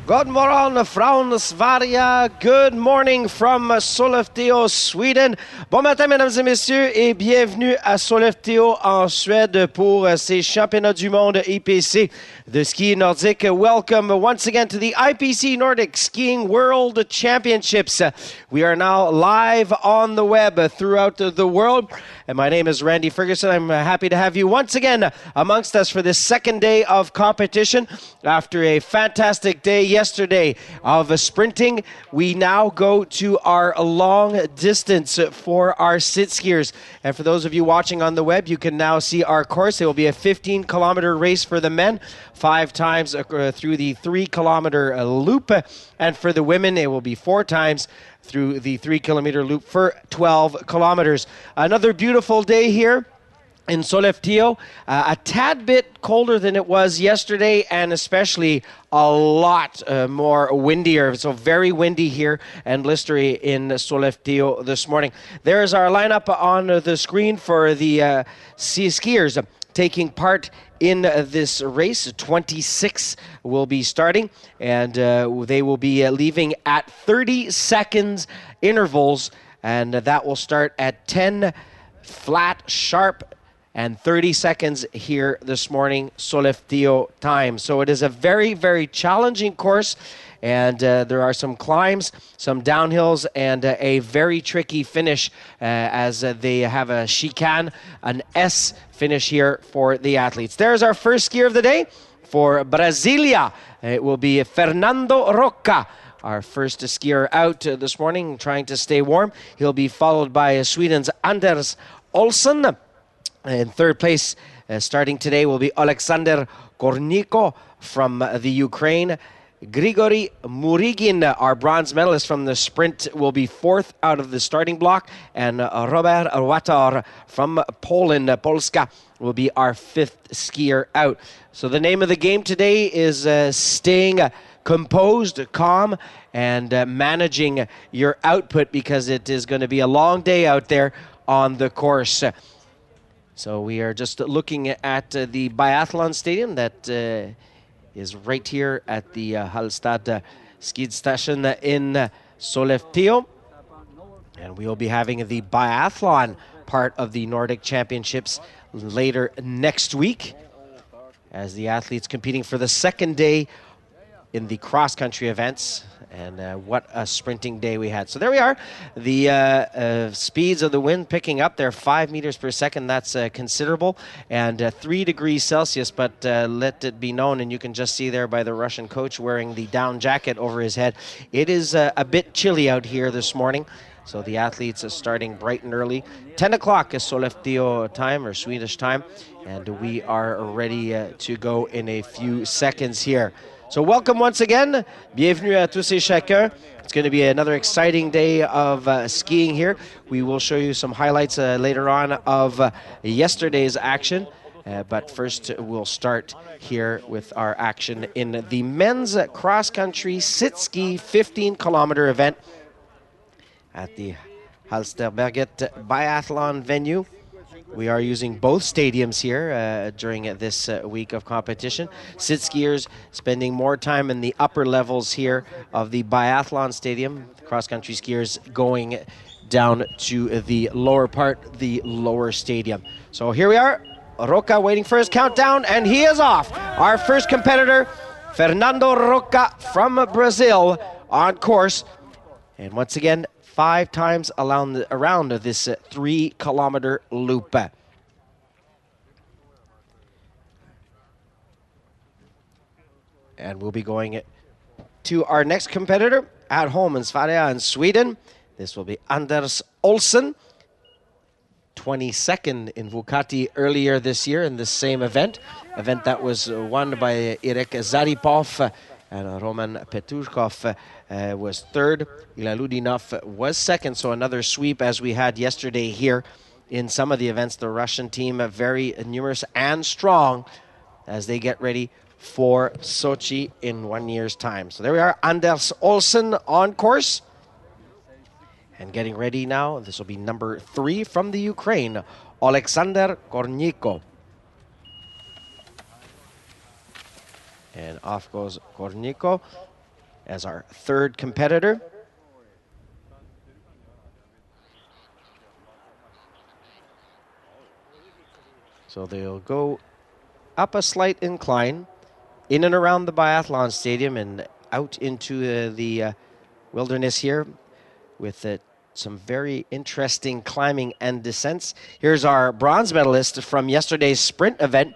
God morgon från Sverige. Good morning from Sollefteå, Sweden. Bon matin, mesdames et messieurs, et bienvenue à Sollefteå, en Suède, pour ces championnats du monde IPC de ski nordique. Welcome once again to the IPC Nordic Skiing World Championships. We are now live on the web throughout the world. And my name is Randy Ferguson. I'm happy to have you once again amongst us for this second day of competition. After a fantastic day yesterday of sprinting, we now go to our long distance for our sit skiers. And for those of you watching on the web, you can now see our course. It will be a 15-kilometer race for the men, 5 times through the 3-kilometer loop. And for the women, it will be 4 times through the 3-kilometer loop for 12 kilometers. Another beautiful day here in Sollefteå, a tad bit colder than it was yesterday, and especially a lot more windier. So very windy here and blistery in Sollefteå this morning. There's our lineup on the screen for the skiers taking part in this race. 26 will be starting, and they will be leaving at 30 seconds intervals, and that will start at 10 flat sharp and 30 seconds here this morning, Sollefteå time. So it is a very, very challenging course, and there are some climbs, some downhills, and a very tricky finish as they have a chicane, an S finish here for the athletes. There's our first skier of the day for Brasilia. It will be Fernando Rocca, our first skier out this morning, trying to stay warm. He'll be followed by Sweden's Anders Olsson. In third place, starting today, will be Alexander Korniko from the Ukraine. Grigory Murigin, our bronze medalist from the sprint, will be 4th out of the starting block. And Robert Watar from Poland, Polska, will be our 5th skier out. So the name of the game today is staying composed, calm, and managing your output, because it is going to be a long day out there on the course. So we are just looking at the biathlon stadium that is right here at the Hallstad Skidstation in Sollefteå. And we will be having the biathlon part of the Nordic Championships later next week, as the athletes competing for the second day in the cross-country events. And what a sprinting day we had. So there we are. The speeds of the wind picking up there, 5 meters per second. That's considerable. And 3 degrees Celsius. But let it be known, and you can just see there by the Russian coach wearing the down jacket over his head, it is a bit chilly out here this morning. So the athletes are starting bright and early. 10 o'clock is Sollefteå time, or Swedish time. And we are ready to go in a few seconds here. So welcome once again. Bienvenue à tous et chacun. It's going to be another exciting day of skiing here. We will show you some highlights later on of yesterday's action. But first, we'll start here with our action in the men's cross-country Sitski 15-kilometer event at the Halsterberget biathlon venue. We are using both stadiums here during this week of competition. Sit skiers spending more time in the upper levels here of the biathlon stadium. Cross-country skiers going down to the lower part, the lower stadium. So here we are. Rocca waiting for his countdown, and he is off. Our first competitor, Fernando Rocca from Brazil, on course. And once again, 5 times around this 3-kilometer loop. And we'll be going to our next competitor at home in Sverige in Sweden. This will be Anders Olsen, 22nd in Vuokatti earlier this year in this same event that was won by Irek Zaripov, and Roman Petushkov was third. Ilaludinov was second, so another sweep as we had yesterday here in some of the events. The Russian team very numerous and strong as they get ready for Sochi in 1 year's time. So there we are, Anders Olsen on course. And getting ready now, this will be number 3 from the Ukraine, Alexander Korniko. And off goes Korniko as our third competitor. So they'll go up a slight incline, in and around the biathlon stadium and out into the wilderness here with some very interesting climbing and descents. Here's our bronze medalist from yesterday's sprint event,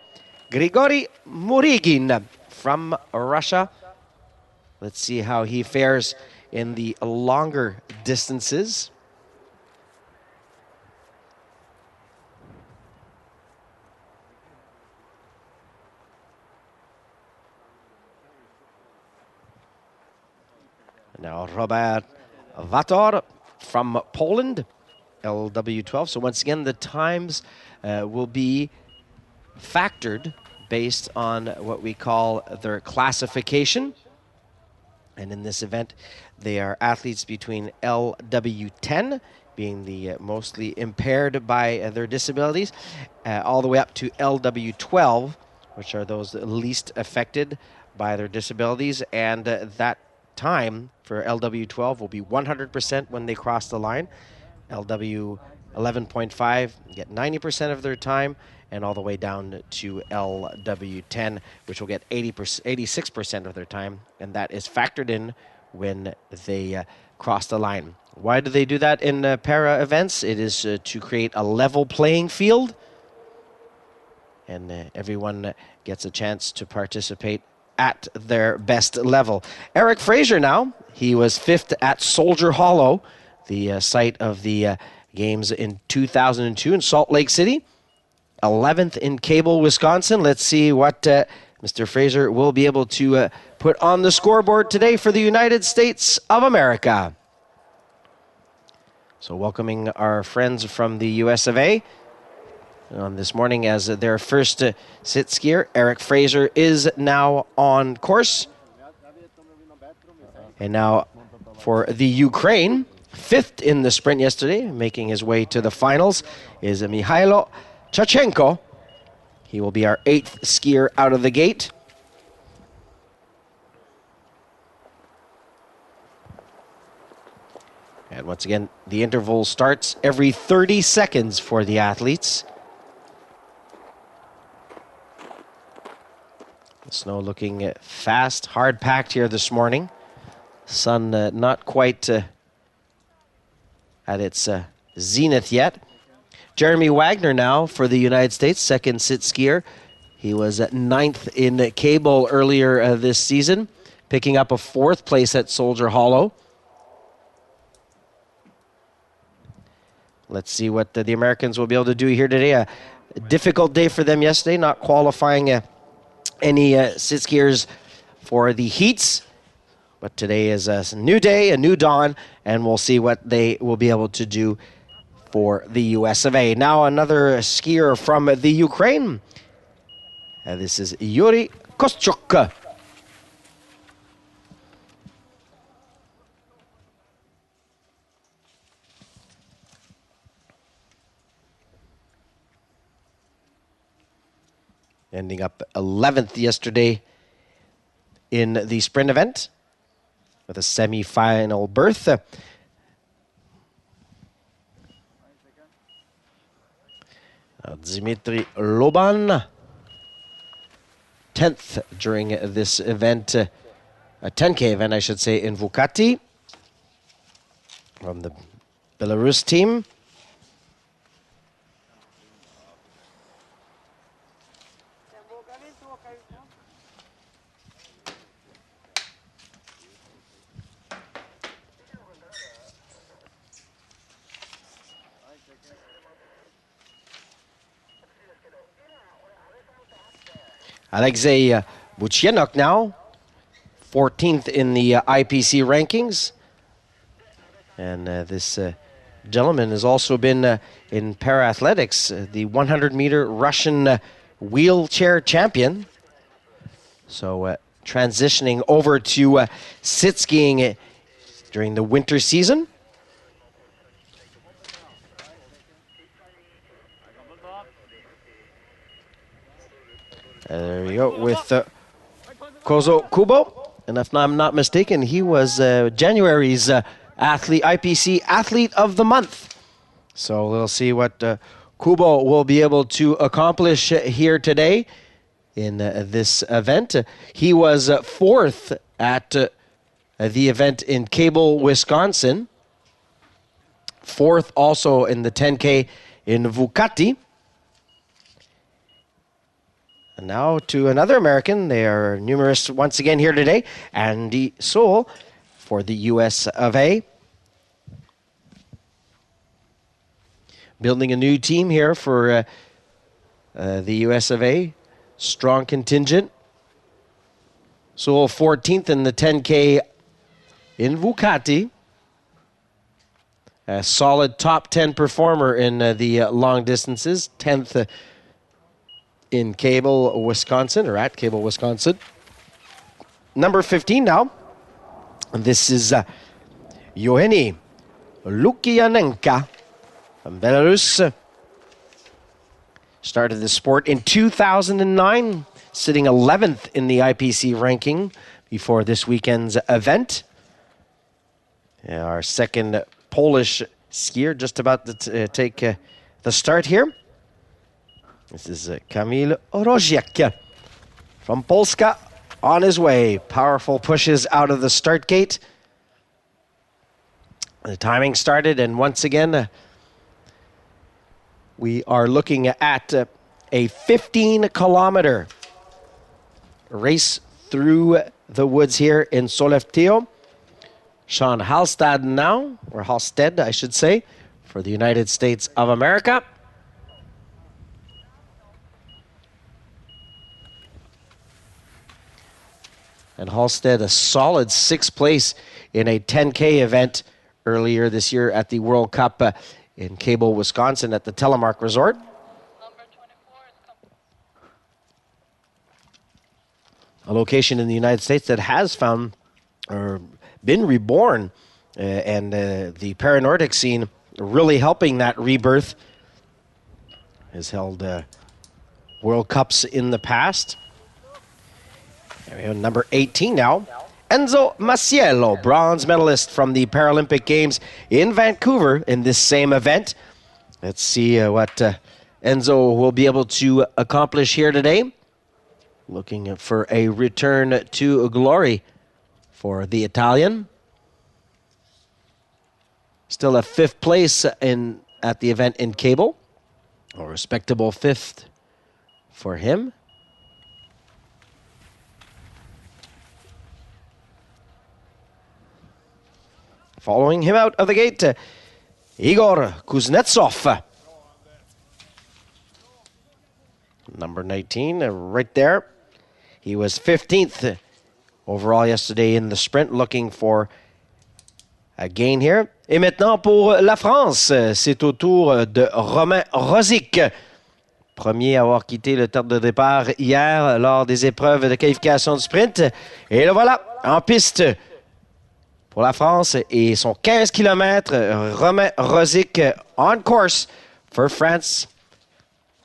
Grigory Murygin from Russia. Let's see how he fares in the longer distances. Now Robert Vator from Poland, LW12. So once again, the times will be factored based on what we call their classification. And in this event, they are athletes between LW10, being the mostly impaired by their disabilities, all the way up to LW12, which are those least affected by their disabilities. And that time for LW12 will be 100% when they cross the line. LW 11.5 get 90% of their time, and all the way down to LW10, which will get 86% of their time, and that is factored in when they cross the line. Why do they do that in para events? It is to create a level playing field, and everyone gets a chance to participate at their best level. Eric Fraser now, he was 5th at Soldier Hollow, the site of the games in 2002 in Salt Lake City. 11th in Cable, Wisconsin. Let's see what Mr. Fraser will be able to put on the scoreboard today for the United States of America. So welcoming our friends from the US of A on this morning as their first sit skier. Eric Fraser is now on course. And now for the Ukraine, 5th in the sprint yesterday, making his way to the finals, is Mihailo Chachenko. He will be our 8th skier out of the gate. And once again, the interval starts every 30 seconds for the athletes. The snow looking fast, hard-packed here this morning. Sun not quite at its zenith yet. Jeremy Wagner now for the United States, 2nd sit skier. He was at 9th in Cable earlier this season, picking up a 4th place at Soldier Hollow. Let's see what the Americans will be able to do here today. A difficult day for them yesterday, not qualifying any sit skiers for the heats. But today is a new day, a new dawn, and we'll see what they will be able to do for the US of A. Now another skier from the Ukraine. This is Yuri Koschuk. Ending up 11th yesterday in the sprint event with a semi-final berth. Dmitry Loban, 10th during this event, a 10K event, I should say, in Vuokatti from the Belarus team. Alexei Buchienok now, 14th in the IPC rankings. And this gentleman has also been in para-athletics, the 100-meter Russian wheelchair champion. So transitioning over to sit-skiing during the winter season. There we go with Kozo Kubo. And if I'm not mistaken, he was January's IPC Athlete of the Month. So we'll see what Kubo will be able to accomplish here today in this event. He was fourth at the event in Cable, Wisconsin. Fourth also in the 10K in Vuokatti. And now to another American. They are numerous once again here today. Andy Soule for the US of A. Building a new team here for the US of A. Strong contingent. Soule 14th in the 10K in Vuokatti. A solid top 10 performer in the long distances. 10th in Cable, Wisconsin, or at Cable, Wisconsin. Number 15 now. And this is Yoheni Lukianenka from Belarus. Started the sport in 2009, sitting 11th in the IPC ranking before this weekend's event. Our second Polish skier just about to take the start here. This is Kamil Roziek from Polska on his way. Powerful pushes out of the start gate. The timing started, and once again, we are looking at a 15-kilometer race through the woods here in Sollefteå. Sean Halstead now, or Halstead, I should say, for the United States of America. And Halstead, a solid 6th place in a 10K event earlier this year at the World Cup in Cable, Wisconsin at the Telemark Resort. A location in the United States that has found or been reborn, and the Para-Nordic scene really helping that rebirth. Has held World Cups in the past. We have number 18 now. Enzo Masiello, bronze medalist from the Paralympic Games in Vancouver in this same event. Let's see what Enzo will be able to accomplish here today. Looking for a return to glory for the Italian. Still a 5th place at the event in Cable. A respectable 5th for him. Following him out of the gate, Igor Kuznetsov. Number 19, right there. He was 15th overall yesterday in the sprint, looking for a gain here. Et maintenant pour la France, c'est au tour de Romain Rosic. Premier à avoir quitté le terre de départ hier lors des épreuves de qualification du sprint. Et le voilà, en piste pour la France et son 15 km, Romain Rosic on course for France.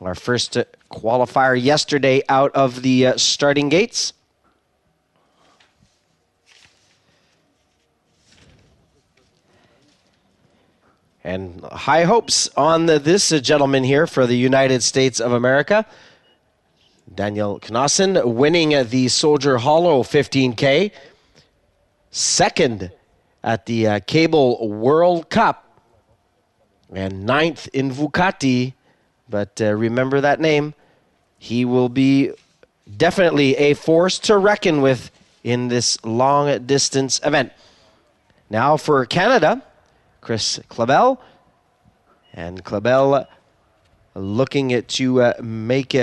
Our first qualifier yesterday out of the starting gates. And high hopes on this gentleman here for the United States of America. Daniel Knassen winning the Soldier Hollow 15K. Second at the Cable World Cup. And 9th in Vuokatti. But remember that name. He will be definitely a force to reckon with in this long-distance event. Now for Canada, Chris Clabel. And Clabel looking to make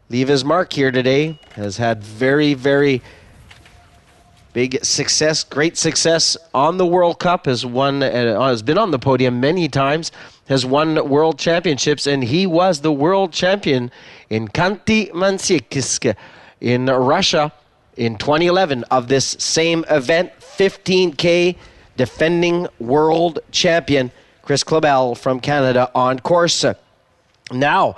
leave his mark here today. Has had very, very big success, great success on the World Cup. Has won, has been on the podium many times. Has won world championships, and he was the world champion in Khanty-Mansiysk in Russia in 2011 of this same event. 15K defending world champion Chris Clabel from Canada on course. Now,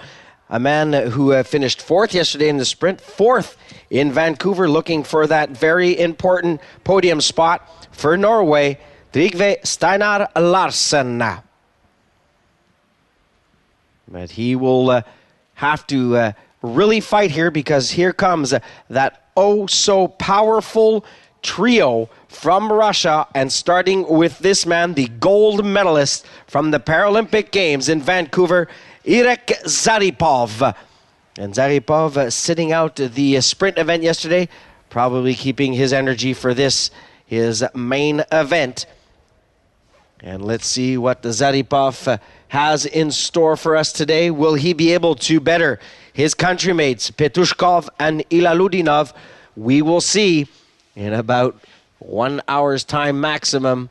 a man who finished fourth yesterday in the sprint, fourth in Vancouver, looking for that very important podium spot for Norway, Trygve Steinar Larsen. But he will have to really fight here, because here comes that oh-so-powerful trio from Russia, and starting with this man, the gold medalist from the Paralympic Games in Vancouver, Irek Zaripov. And Zaripov sitting out the sprint event yesterday, probably keeping his energy for this, his main event. And let's see what the Zaripov has in store for us today. Will he be able to better his countrymates, Petushkov and Ilaludinov? We will see in about 1 hour's time maximum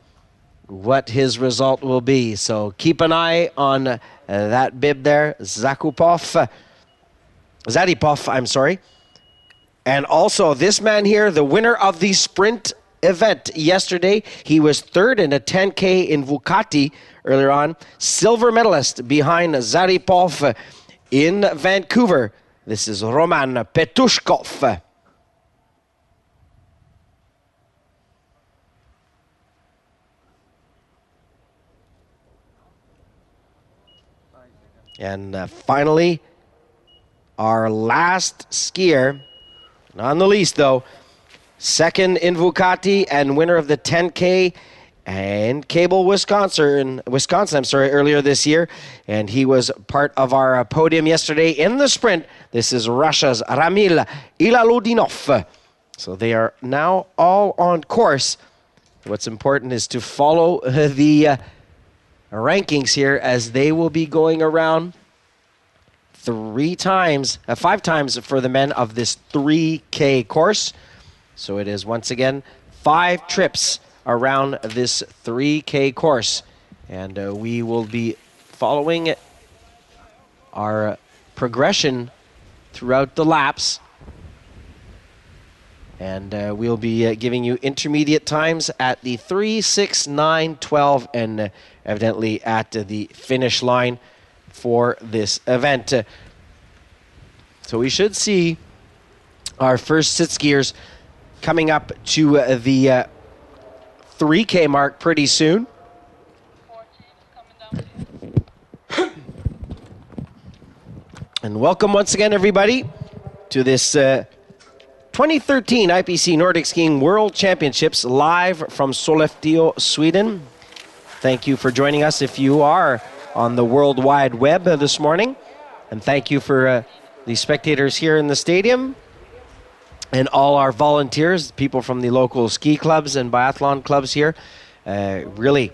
what his result will be. So keep an eye on that bib there, Zaripov, I'm sorry. And also this man here, the winner of the sprint event yesterday. He was third in a 10K in Vuokatti earlier on. Silver medalist behind Zaripov in Vancouver. This is Roman Petushkov. And finally, our last skier, not the least though, second in Vuokatti and winner of the 10K and Cable, Wisconsin, earlier this year. And he was part of our podium yesterday in the sprint. This is Russia's Ramil Ilaludinov. So they are now all on course. What's important is to follow the rankings here, as they will be going around 5 times for the men of this 3K course. So it is once again 5 trips around this 3K course, and we will be following our progression throughout the laps, and we'll be giving you intermediate times at the 3, 6, 9, 12, and evidently at the finish line for this event. So we should see our first sit skiers coming up to the 3K mark pretty soon. And welcome once again, everybody, to this 2013 IPC Nordic Skiing World Championships live from Sollefteå, Sweden. Thank you for joining us if you are on the World Wide Web this morning. And thank you for the spectators here in the stadium, and all our volunteers, people from the local ski clubs and biathlon clubs here, really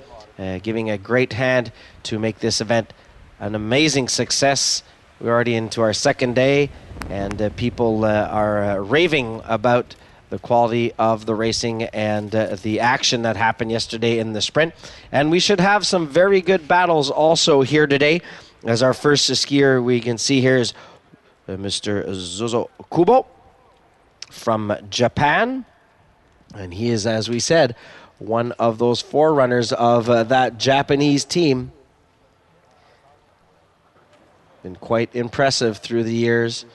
giving a great hand to make this event an amazing success. We're already into our second day, and people are raving about the quality of the racing and the action that happened yesterday in the sprint. And we should have some very good battles also here today. As our first skier we can see here is Mr. Zozo Kubo from Japan. And he is, as we said, one of those forerunners of that Japanese team. Been quite impressive through the years.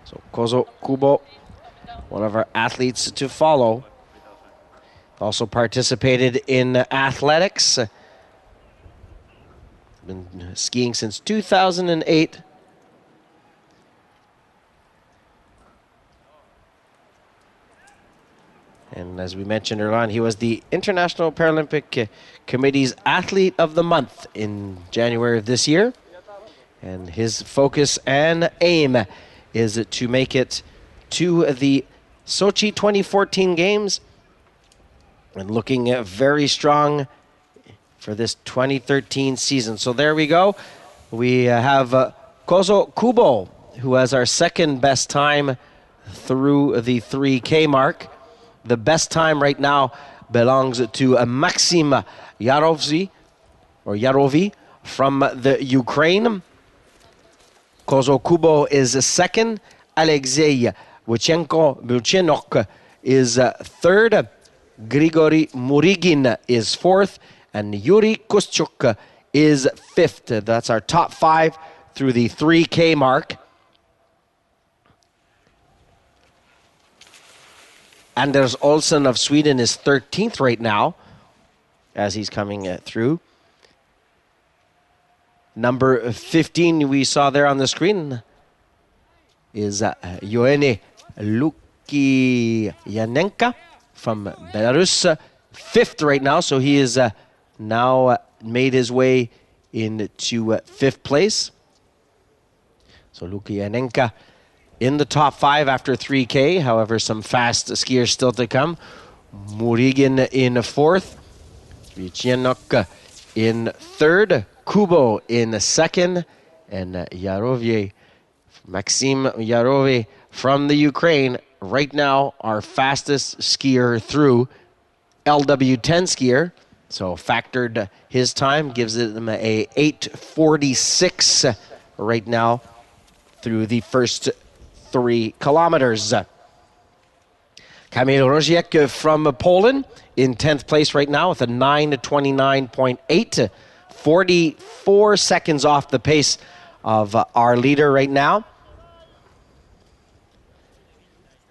So Kozo Kubo, one of our athletes to follow. Also participated in athletics. Been skiing since 2008. And as we mentioned earlier on, he was the International Paralympic Committee's Athlete of the Month in January of this year. And his focus and aim is to make it to the Sochi 2014 Games, and looking very strong for this 2013 season. So there we go. we have Kozo Kubo, who has our second best time through the 3K mark. The best time right now belongs to Maxim Yarovi from the Ukraine. Kozo Kubo is second. Alexei Vuchenok is third. Grigory Murigin is fourth. And Yuri Kuschuk is fifth. That's our top five through the 3K mark. Anders Olsen of Sweden is 13th right now as he's coming through. Number 15 we saw there on the screen is Yoene Lukianenka from Belarus. Fifth right now, so he is now made his way into fifth place. So Lukianenka in the top five after 3K. However, some fast skiers still to come. Murigin in fourth. Vichenok in third. Kubo in second. And Maxim Yarovier from the Ukraine. Right now, our fastest skier through. LW10 skier. So factored his time. Gives him a 8:46 right now through the first 3 kilometers. Kamil Roziek from Poland in 10th place right now with a 9:29.8, 44 seconds off the pace of our leader right now.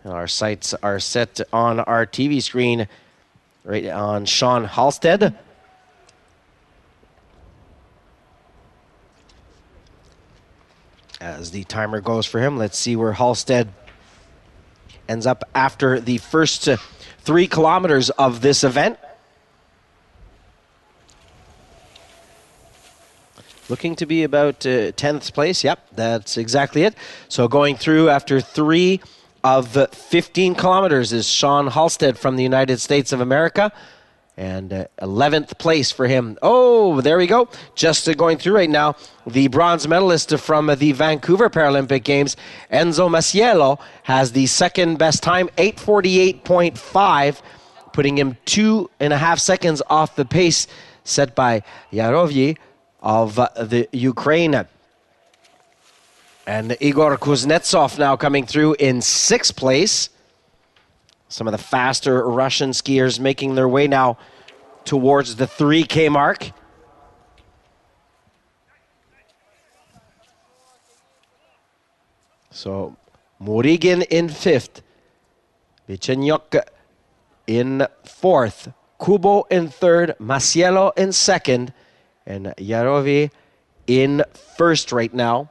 Our sights are set on our TV screen right on Sean Halstead. As the timer goes for him, let's see where Halstead ends up after the first 3 kilometers of this event. Looking to be about 10th place. Yep, that's exactly it. So going through after 3 of 15 kilometers is Sean Halstead from the United States of America. And 11th place for him. Oh, there we go. Just going through right now, the bronze medalist from the Vancouver Paralympic Games, Enzo Masiello, has the second best time, 8:48.5, putting him 2.5 seconds off the pace set by Yarovier of the Ukraine. And Igor Kuznetsov now coming through in 6th place. Some of the faster Russian skiers making their way now towards the 3K mark. So Murigin in 5th. Vichenok in 4th. Kubo in 3rd. Masiello in 2nd. And Yarovi in 1st right now.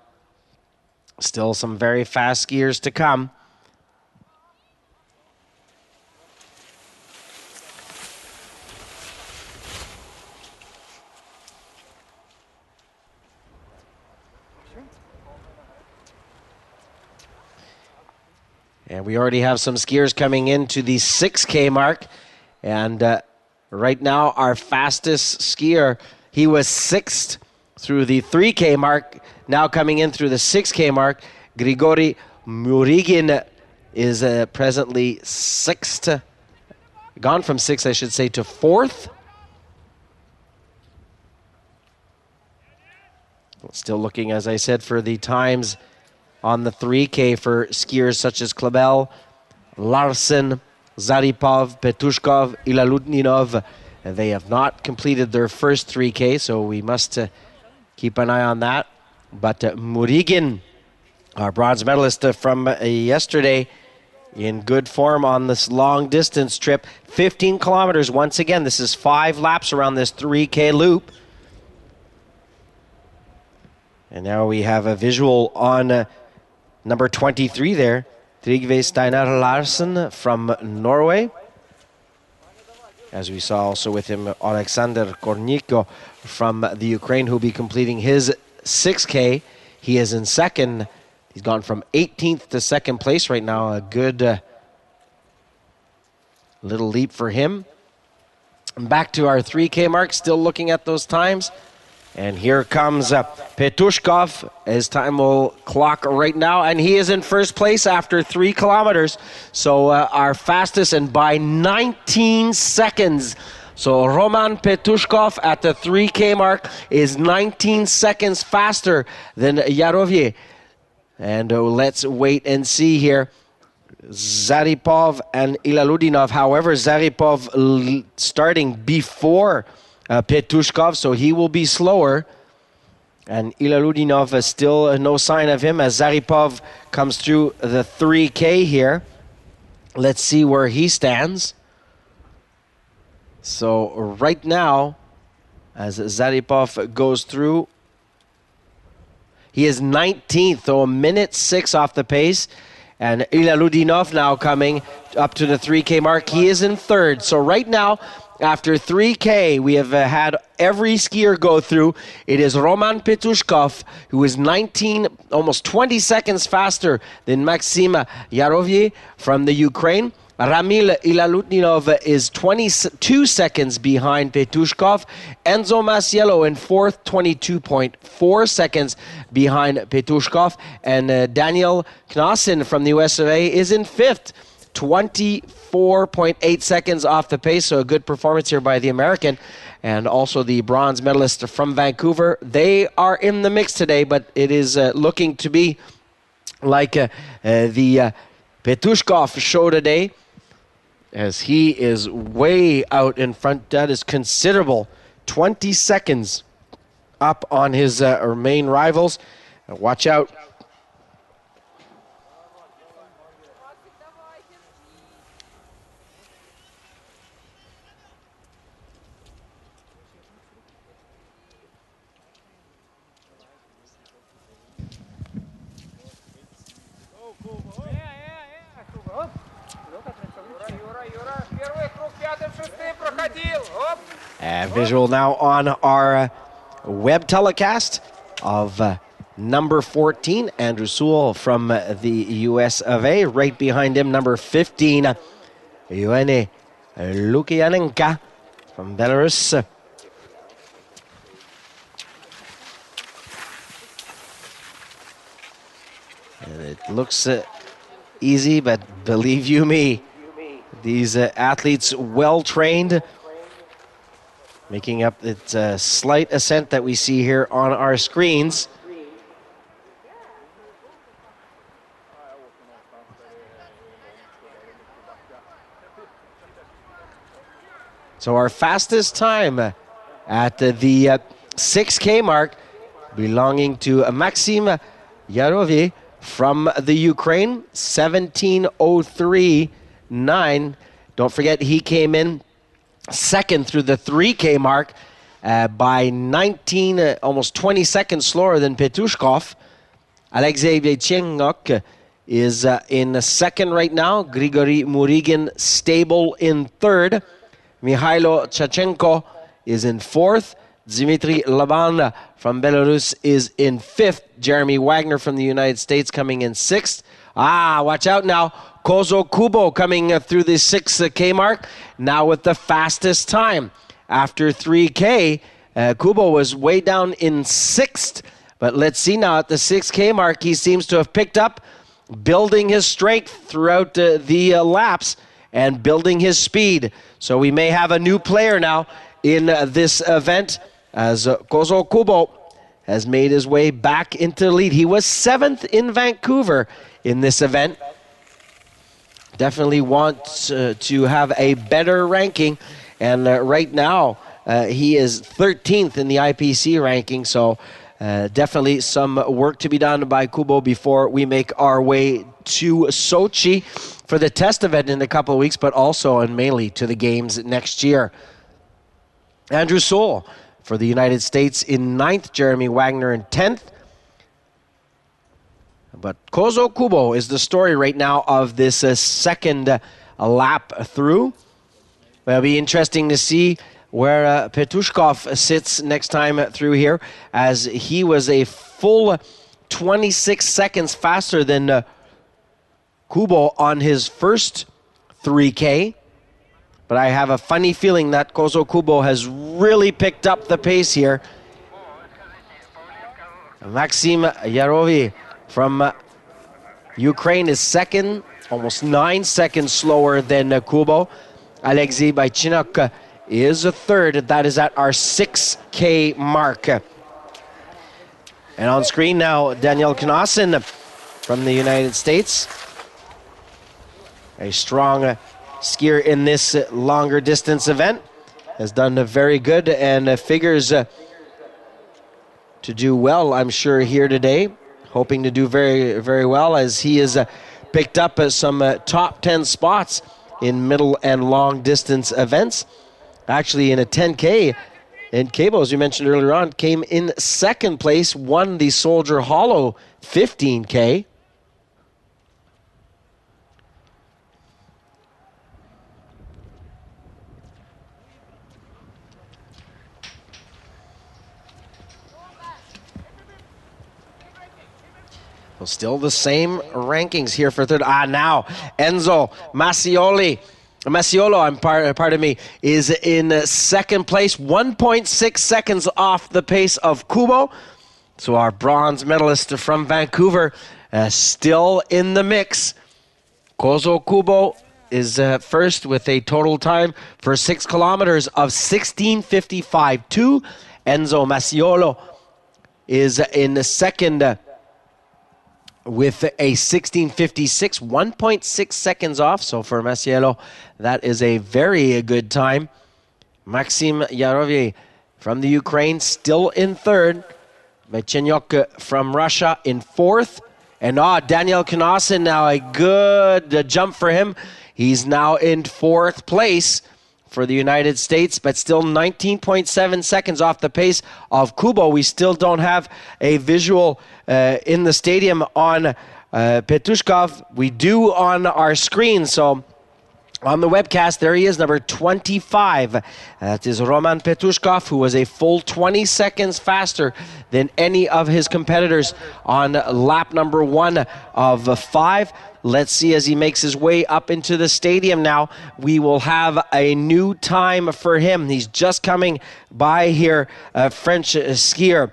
Still some very fast skiers to come. And we already have some skiers coming into the 6K mark. And right now, our fastest skier, he was 6th through the 3K mark. Now coming in through the 6K mark, Grigory Murigin is presently 6th. Gone from 6th, I should say, to 4th. Still looking, as I said, for the times on the 3K for skiers such as Klebel, Larsen, Zaripov, Petushkov, Ilalutninov. They have not completed their first 3K, so we must keep an eye on that. But Murigin, our bronze medalist from yesterday, in good form on this long distance trip. 15 kilometers once again. This is 5 laps around this 3K loop. And now we have a visual on number 23 there, Trygve Steinar Larsen from Norway. As we saw also with him, Alexander Korniko from the Ukraine, who will be completing his 6K. He is in 2nd. He's gone from 18th to 2nd place right now. A good little leap for him. And back to our 3K mark, still looking at those times. And here comes Petushkov. His time will clock right now, and he is in first place after 3 kilometers. So our fastest, and by 19 seconds. So Roman Petushkov at the 3K mark is 19 seconds faster than Yarovier. And let's wait and see here. Zaripov and Ilaludinov. However, Zaripov starting before Petushkov, so he will be slower. And Ilaludinov is still no sign of him as Zaripov comes through the 3K here. Let's see where he stands. So right now, as Zaripov goes through, he is 19th, so a minute 6 off the pace. And Ilaludinov now coming up to the 3K mark. He is in third. So right now, after 3K, we have had every skier go through. It is Roman Petushkov, who is 19, almost 20 seconds faster than Maxim Yarovier from the Ukraine. Ramil Ilaludinov is 22 seconds behind Petushkov. Enzo Masiello in fourth, 22.4 seconds behind Petushkov. And Daniel Knassen from the US of A is in fifth, 24.8 seconds off the pace. So a good performance here by the American. And also the bronze medalist from Vancouver. They are in the mix today, but it is looking to be like the Petushkov show today, as he is way out in front. That is considerable. 20 seconds up on his main rivals. Watch out. Visual now on our web telecast of number 14, Andrew Sewell from the US of A. Right behind him, number 15, Ioane Lukianenka from Belarus. And it looks easy, but believe you me, these athletes well-trained, making up its slight ascent that we see here on our screens. So our fastest time at the 6K mark belonging to Maxim Yarovier from the Ukraine, 17:03.9. Don't forget, he came in second through the 3K mark by 19, almost 20 seconds slower than Petushkov. Alexei Vechengok is in second right now. Grigory Murigin stable in third. Mihailo Chachenko is in fourth. Dmitry Laban from Belarus is in fifth. Jeremy Wagner from the United States coming in sixth. Watch out now. Kozo Kubo coming through the 6K mark, now with the fastest time. After 3K, Kubo was way down in sixth. But let's see now at the 6K mark, he seems to have picked up, building his strength throughout the laps and building his speed. So we may have a new player now in this event, as Kozo Kubo has made his way back into the lead. He was seventh in Vancouver in this event. Definitely wants to have a better ranking, and right now he is 13th in the IPC ranking, so definitely some work to be done by Kubo before we make our way to Sochi for the test event in a couple of weeks, but also and mainly to the games next year. Andrew Sewell for the United States in 9th, Jeremy Wagner in 10th. But Kozo Kubo is the story right now of this second lap through. It'll be interesting to see where Petushkov sits next time through here, as he was a full 26 seconds faster than Kubo on his first 3K. But I have a funny feeling that Kozo Kubo has really picked up the pace here Maxim Yarovi from Ukraine is second, almost 9 seconds slower than Kubo. Alexei Baychinok is a third. That is at our 6K mark. And on screen now, Daniel Knassen from the United States. A strong skier in this longer distance event. Has done very good and figures to do well, I'm sure, here today. Hoping to do very, very well as he has picked up some top 10 spots in middle and long distance events. Actually, in a 10K, and Cabo, as you mentioned earlier on, came in second place, won the Soldier Hollow 15K. Well, still the same rankings here for third. Now Enzo Maciolo, is in second place, 1.6 seconds off the pace of Kubo. So our bronze medalist from Vancouver still in the mix. Kozo Kubo is first with a total time for 6 kilometers of 16:55.2. Enzo Maciolo is in second with a 16:56, 1.6 seconds off. So for Maciolo, that is a very good time. Maxim Yarovier from the Ukraine still in third. Baychinok from Russia in fourth. And Daniel Knassen now, a good jump for him. He's now in fourth place for the United States, but still 19.7 seconds off the pace of Kubo. We still don't have a visual in the stadium on Petushkov. We do on our screen, so on the webcast, there he is, number 25. That is Roman Petushkov, who was a full 20 seconds faster than any of his competitors on lap number 1 of 5. Let's see as he makes his way up into the stadium now. We will have a new time for him. He's just coming by here, French skier.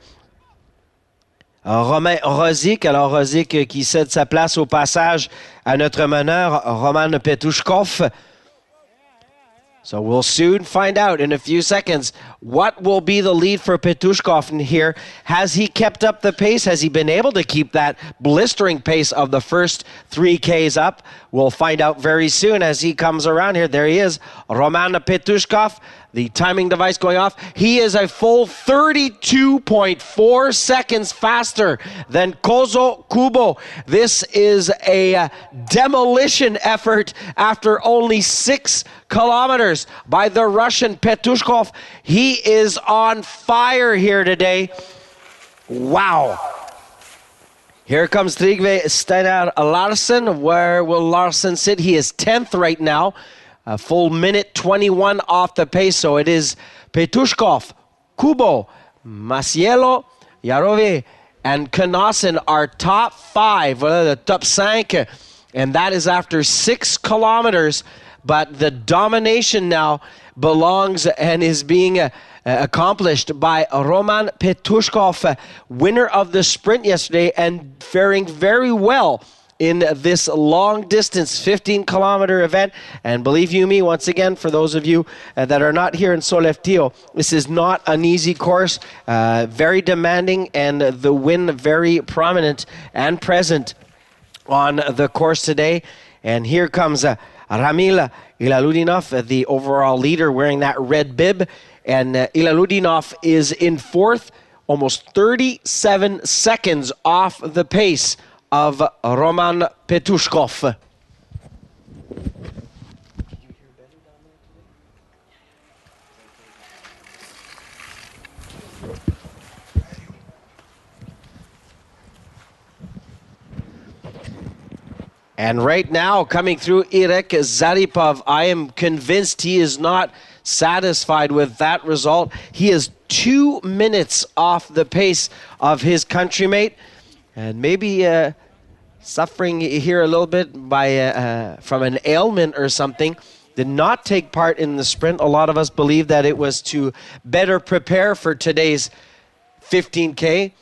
Romain Rosic. Alors Rosic qui cède sa place au passage à notre meneur, Roman Petushkov. So we'll soon find out in a few seconds what will be the lead for Petushkov in here. Has he kept up the pace? Has he been able to keep that blistering pace of the first 3Ks up? We'll find out very soon as he comes around here. There he is, Roman Petushkov. The timing device going off. He is a full 32.4 seconds faster than Kozo Kubo. This is a demolition effort after only 6 kilometers by the Russian Petushkov. He is on fire here today. Wow. Here comes Trygve Steinar Larsen. Where will Larsen sit? He is 10th right now. A full minute 21 off the pace, so it is Petushkov, Kubo, Maciolo, Yarove, and Knassen are top 5, the top 5, and that is after 6 kilometers. But the domination now belongs and is being accomplished by Roman Petushkov, winner of the sprint yesterday and faring very well in this long distance 15-kilometer event. And believe you me, once again, for those of you that are not here in Soleftio, this is not an easy course, very demanding, and the win very prominent and present on the course today. And here comes Ramil Ilaludinov, the overall leader, wearing that red bib. And Ilaludinov is in fourth, almost 37 seconds off the pace of Roman Petushkov. And right now, coming through Irek Zaripov, I am convinced he is not satisfied with that result. He is 2 minutes off the pace of his countrymate, and maybe suffering here a little bit by from an ailment or something. Did not take part in the sprint. A lot of us believe that it was to better prepare for today's 15K.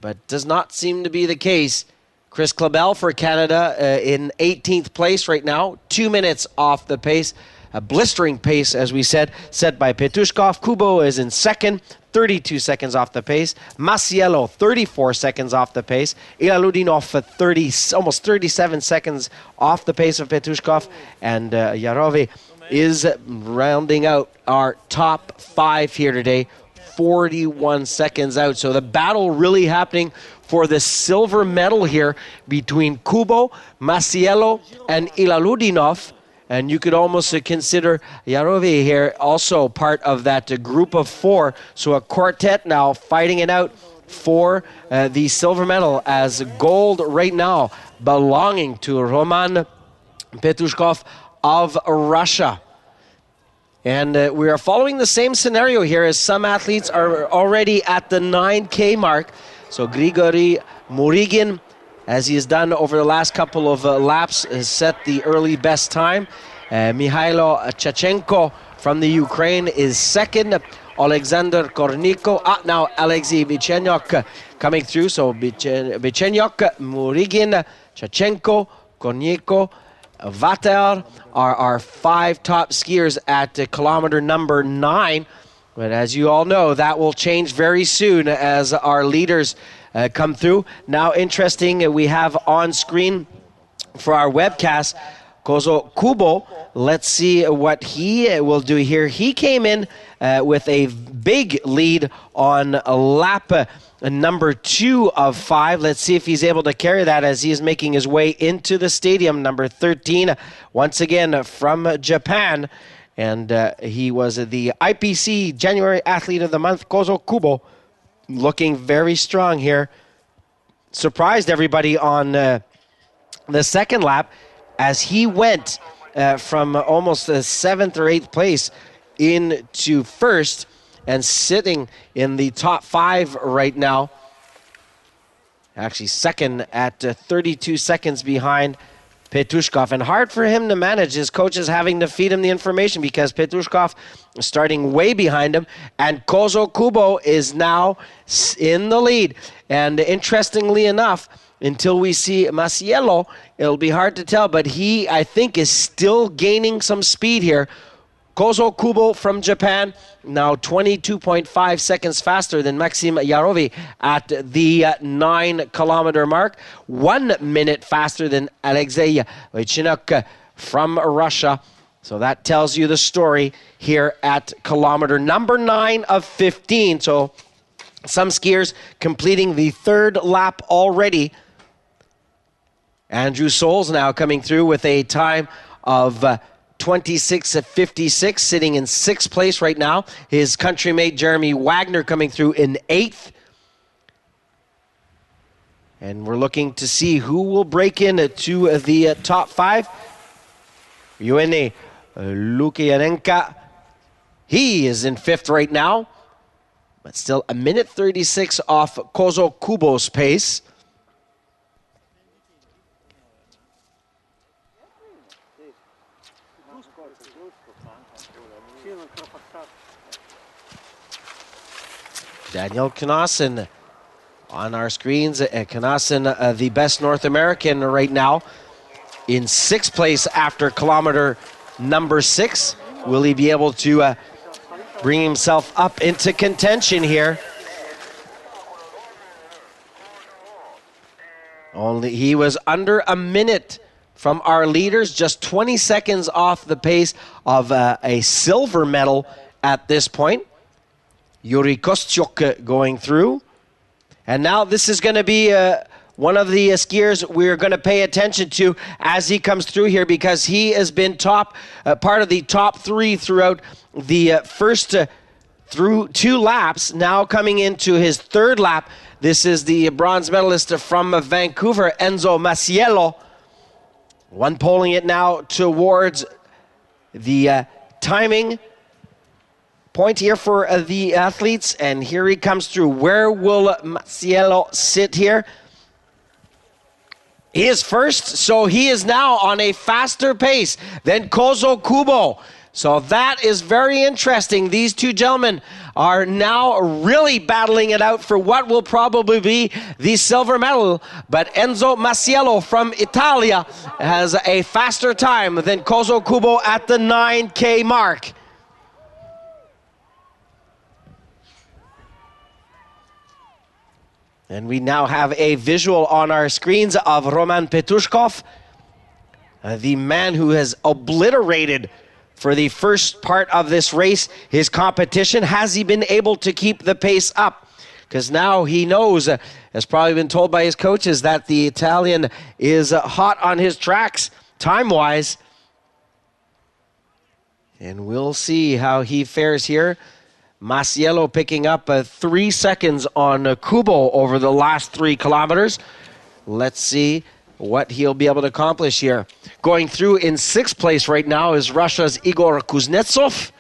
but does not seem to be the case. Chris Clabel for Canada in 18th place right now, 2 minutes off the pace. A blistering pace, as we said, set by Petushkov. Kubo is in second, 32 seconds off the pace. Masiello, 34 seconds off the pace. Ilaludinov, almost 37 seconds off the pace of Petushkov. And Yarove is rounding out our top 5 here today, 41 seconds out. So the battle really happening for the silver medal here between Kubo, Masiello, and Ilaludinov. And you could almost consider Yarove here also part of that group of 4. So a quartet now fighting it out for the silver medal, as gold right now belonging to Roman Petushkov of Russia. And we are following the same scenario here, as some athletes are already at the 9K mark. So Grigory Murygin, as he has done over the last couple of laps, has set the early best time. Mihailo Chachenko from the Ukraine is second. Alexander Korniko. Now Alexei Bichenyok coming through. So Bichenyok, Murygin, Chachenko, Korniko, Vater are our 5 top skiers at kilometer number 9. But as you all know, that will change very soon as our leaders come through. Now, interesting, we have on screen for our webcast, Kozo Kubo. Let's see what he will do here. He came in with a big lead on lap number 2 of 5. Let's see if he's able to carry that as he is making his way into the stadium. Number 13, once again from Japan. And he was the IPC January Athlete of the Month, Kozo Kubo, looking very strong here. Surprised everybody on the second lap as he went from almost the 7th or 8th place into first and sitting in the top 5 right now. Actually second at 32 seconds behind Petushkov, and hard for him to manage. His coach is having to feed him the information because Petushkov is starting way behind him, and Kozo Kubo is now in the lead. And interestingly enough, until we see Masiello, it'll be hard to tell, but he, I think, is still gaining some speed here. Kozo Kubo from Japan, now 22.5 seconds faster than Maxim Yarove at the 9-kilometer mark. 1 minute faster than Alexei Vichenuk from Russia. So that tells you the story here at kilometer number 9 of 15. So some skiers completing the 3rd lap already. Andrew Souls now coming through with a time of 26:56, sitting in 6th place right now. His countrymate Jeremy Wagner coming through in 8th. And we're looking to see who will break in to the top 5. Yevgeny Lukianenko, he is in 5th right now, but still 1:36 off Kozo Kubo's pace. Daniel Knassen on our screens. Knassen, the best North American right now, in 6th place after kilometer number 6. Will he be able to bring himself up into contention here? Only he was under a minute from our leaders, just 20 seconds off the pace of a silver medal at this point. Yuri Kostyuk going through. And now this is going to be one of the skiers we're going to pay attention to as he comes through here, because he has been part of the top 3 throughout the first through 2 laps. Now coming into his 3rd lap, this is the bronze medalist from Vancouver, Enzo Masiello. One pulling it now towards the timing point here for the athletes, and here he comes through. Where will Masiello sit here? He is first, so he is now on a faster pace than Kozo Kubo. So that is very interesting. These two gentlemen are now really battling it out for what will probably be the silver medal. But Enzo Masiello from Italia has a faster time than Kozo Kubo at the 9K mark. And we now have a visual on our screens of Roman Petushkov, the man who has obliterated for the first part of this race his competition. Has he been able to keep the pace up? Because now he knows, has probably been told by his coaches, that the Italian is hot on his tracks time-wise. And we'll see how he fares here. Masiello picking up 3 seconds on Kubo over the last 3 kilometers. Let's see what he'll be able to accomplish here. Going through in 6th place right now is Russia's Igor Kuznetsov.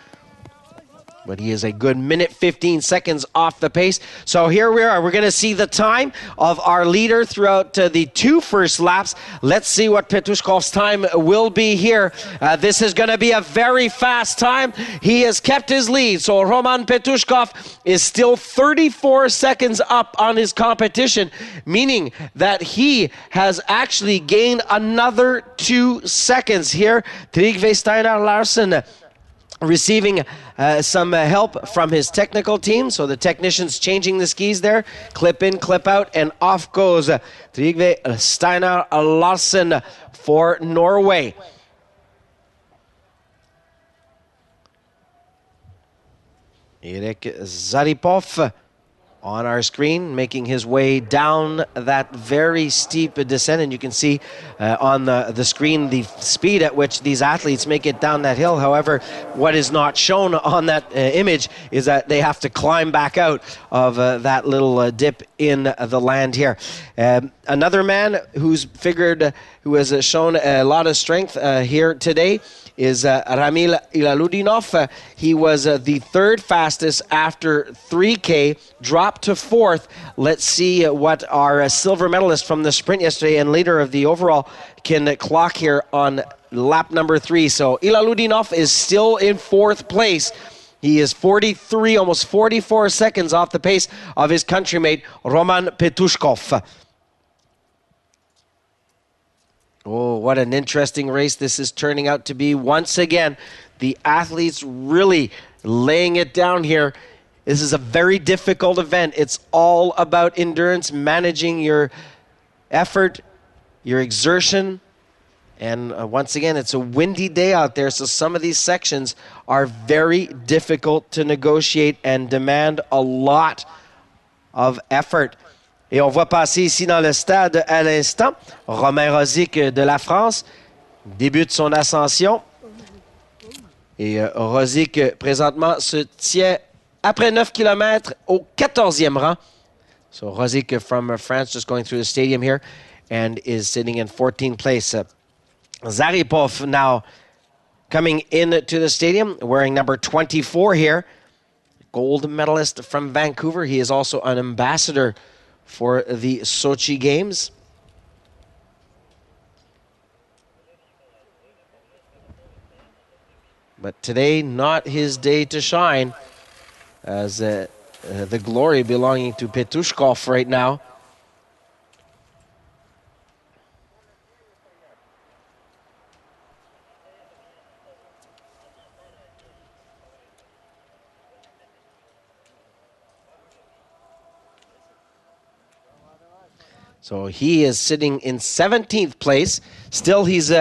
But he is a good minute 15 seconds off the pace. So here we are. We're going to see the time of our leader throughout the 2 first laps. Let's see what Petushkov's time will be here. This is going to be a very fast time. He has kept his lead. So Roman Petushkov is still 34 seconds up on his competition, meaning that he has actually gained another 2 seconds here. Trygve Steinar Larsen receiving some help from his technical team. So the technicians changing the skis there. Clip in, clip out, and off goes Trygve Steinar Larsen for Norway. Erik Zaripov on our screen, making his way down that very steep descent. And you can see on the screen the speed at which these athletes make it down that hill. However, what is not shown on that image is that they have to climb back out of that little dip in the land here. Another man who has shown a lot of strength here today is Ramil Ilaludinov. He was the 3rd fastest after 3K, dropped to 4th. Let's see what our silver medalist from the sprint yesterday and leader of the overall can clock here on lap number 3. So Ilaludinov is still in 4th place. He is 43, almost 44 seconds off the pace of his countrymate, Roman Petushkov. Oh, what an interesting race this is turning out to be. Once again, the athletes really laying it down here. This is a very difficult event. It's all about endurance, managing your effort, your exertion. And once again, it's a windy day out there, so some of these sections are very difficult to negotiate and demand a lot of effort. Et on voit passer ici dans le stade à l'instant Romain Rosic de la France débute son ascension. Et Rosic présentement se tient après 9 km au 14e rang. So Rosic from France just going through the stadium here and is sitting in 14th place. Zaripov now coming into the stadium wearing number 24 here. Gold medalist from Vancouver. He is also an ambassador for the Sochi Games. But today, not his day to shine, as the glory belonging to Petushkov right now. So he is sitting in 17th place. Still, he's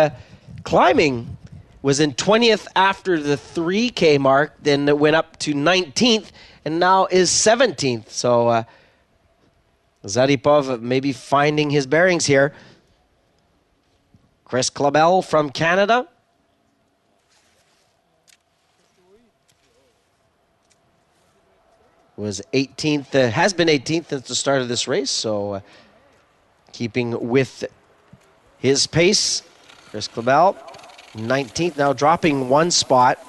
climbing. Was in 20th after the 3K mark, then went up to 19th, and now is 17th. So Zaripov maybe finding his bearings here. Chris Clabel from Canada. Was 18th, has been 18th at the start of this race, so keeping with his pace. Chris Clabel, 19th, now dropping 1 spot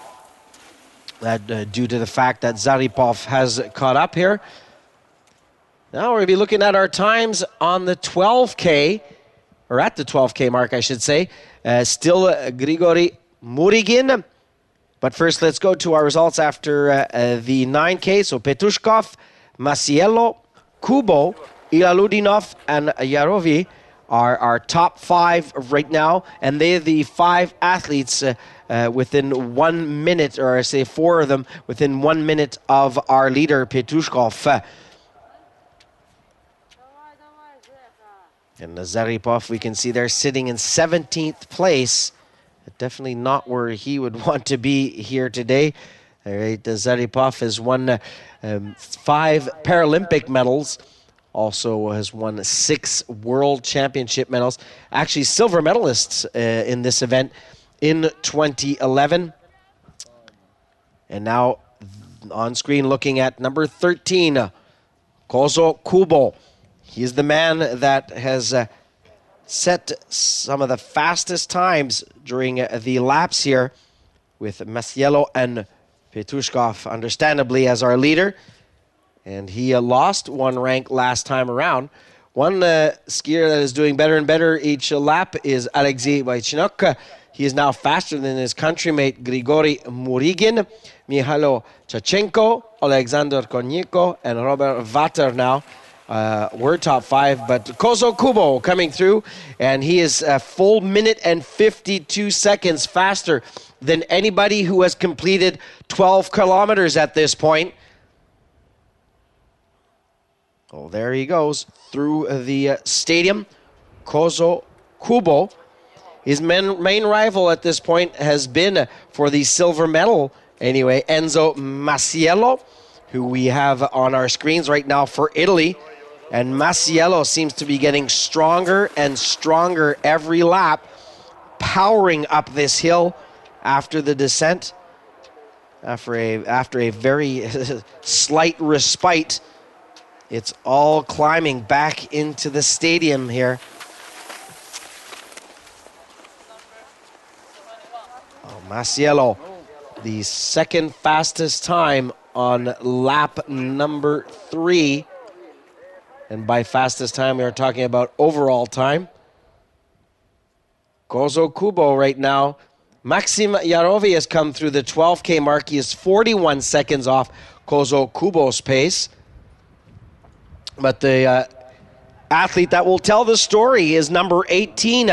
due to the fact that Zaripov has caught up here. Now we're going to be looking at our times on the 12K, or at the 12K mark, I should say. Still Grigory Murygin, But first, let's go to our results after the 9K. So Petushkov, Masiello, Kubo, Ilaludinov, and Yarovi are our top 5 right now. And they're the 5 athletes within 1 minute, or I say 4 of them within 1 minute of our leader, Petushkov. And Zaripov, we can see they're sitting in 17th place. Definitely not where he would want to be here today. All right, Zaripov has won 5 Paralympic medals. Also has won 6 World Championship medals. Actually, silver medalists in this event in 2011. And now on screen looking at number 13, Kozo Kubo. He's the man that has set some of the fastest times during the laps here, with Masiello and Petushkov understandably as our leader. And he lost 1 rank last time around. One skier that is doing better and better each lap is Alexei Vaichinok. He is now faster than his countrymate Grigory Murigin, Mihailo Chachenko, Alexander Konyeko, and Robert Vater now. We're top 5, but Kozo Kubo coming through, and he is a full minute and 52 seconds faster than anybody who has completed 12 kilometers at this point. Oh, there he goes through the stadium. Kozo Kubo. His main rival at this point has been, for the silver medal anyway, Enzo Masiello, who we have on our screens right now for Italy. And Masiello seems to be getting stronger and stronger every lap, powering up this hill after the descent. After a very slight respite, it's all climbing back into the stadium here. Oh, Masiello, the second fastest time on lap number 3. And by fastest time, we are talking about overall time. Kozo Kubo right now. Maxim Yarovi has come through the 12K mark. He is 41 seconds off Kozo Kubo's pace. But the athlete that will tell the story is number 18,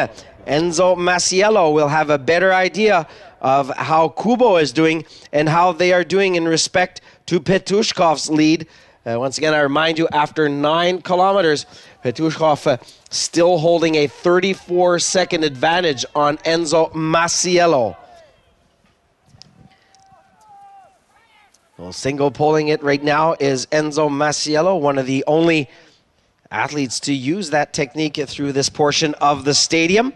Enzo Masiello. Will have a better idea of how Kubo is doing and how they are doing in respect to Petushkov's lead. Once again, I remind you, after 9 kilometers, Petushkov still holding a 34-second advantage on Enzo Masiello. Well, single pulling it right now is Enzo Masiello, one of the only athletes to use that technique through this portion of the stadium.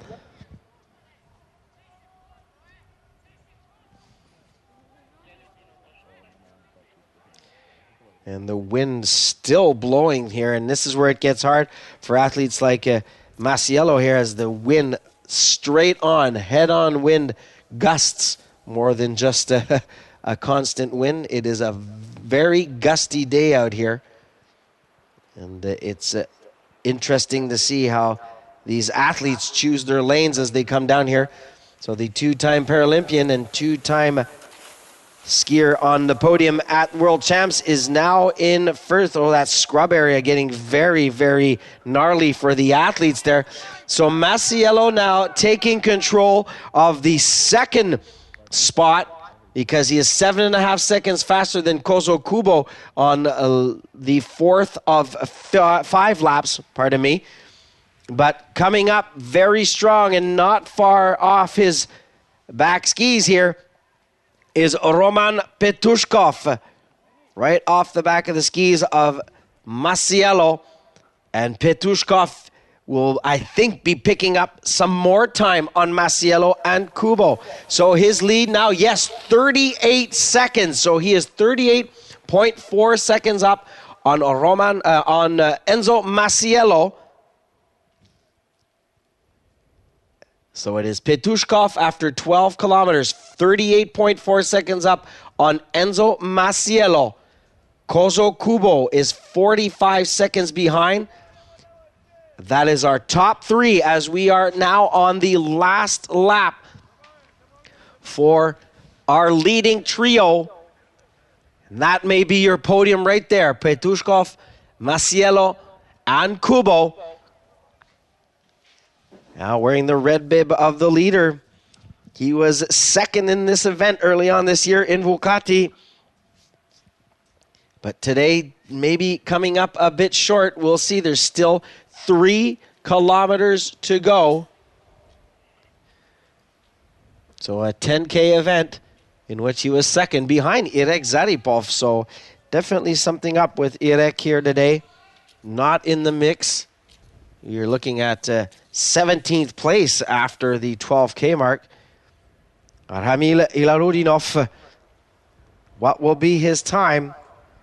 And the wind still blowing here, and this is where it gets hard for athletes like Masiello here, as the wind straight on, head-on wind gusts more than just a constant wind. It is a very gusty day out here, and it's interesting to see how these athletes choose their lanes as they come down here. So the 2-time Paralympian and 2-time skier on the podium at World Champs is now in first. Oh, that scrub area getting very, very gnarly for the athletes there. So Masiello now taking control of the second spot, because he is 7.5 seconds faster than Kozo Kubo on the 4th of 5 laps, pardon me. But coming up very strong and not far off his back skis here is Roman Petushkov, right off the back of the skis of Masiello. And Petushkov will, I think, be picking up some more time on Masiello and Kubo. So his lead now, yes, 38 seconds. So he is 38.4 seconds up on Enzo Masiello. So it is Petushkov after 12 kilometers, 38.4 seconds up on Enzo Masiello. Kozo Kubo is 45 seconds behind. That is our top 3 as we are now on the last lap for our leading trio. And that may be your podium right there. Petushkov, Masiello, and Kubo. Now wearing the red bib of the leader. He was second in this event early on this year in Vuokatti. But today, maybe coming up a bit short. We'll see. There's still 3 kilometers to go. So a 10K event in which he was second behind Irek Zaripov. So definitely something up with Irek here today. Not in the mix. You're looking at 17th place after the 12K mark. Ramil Ilarudinov, what will be his time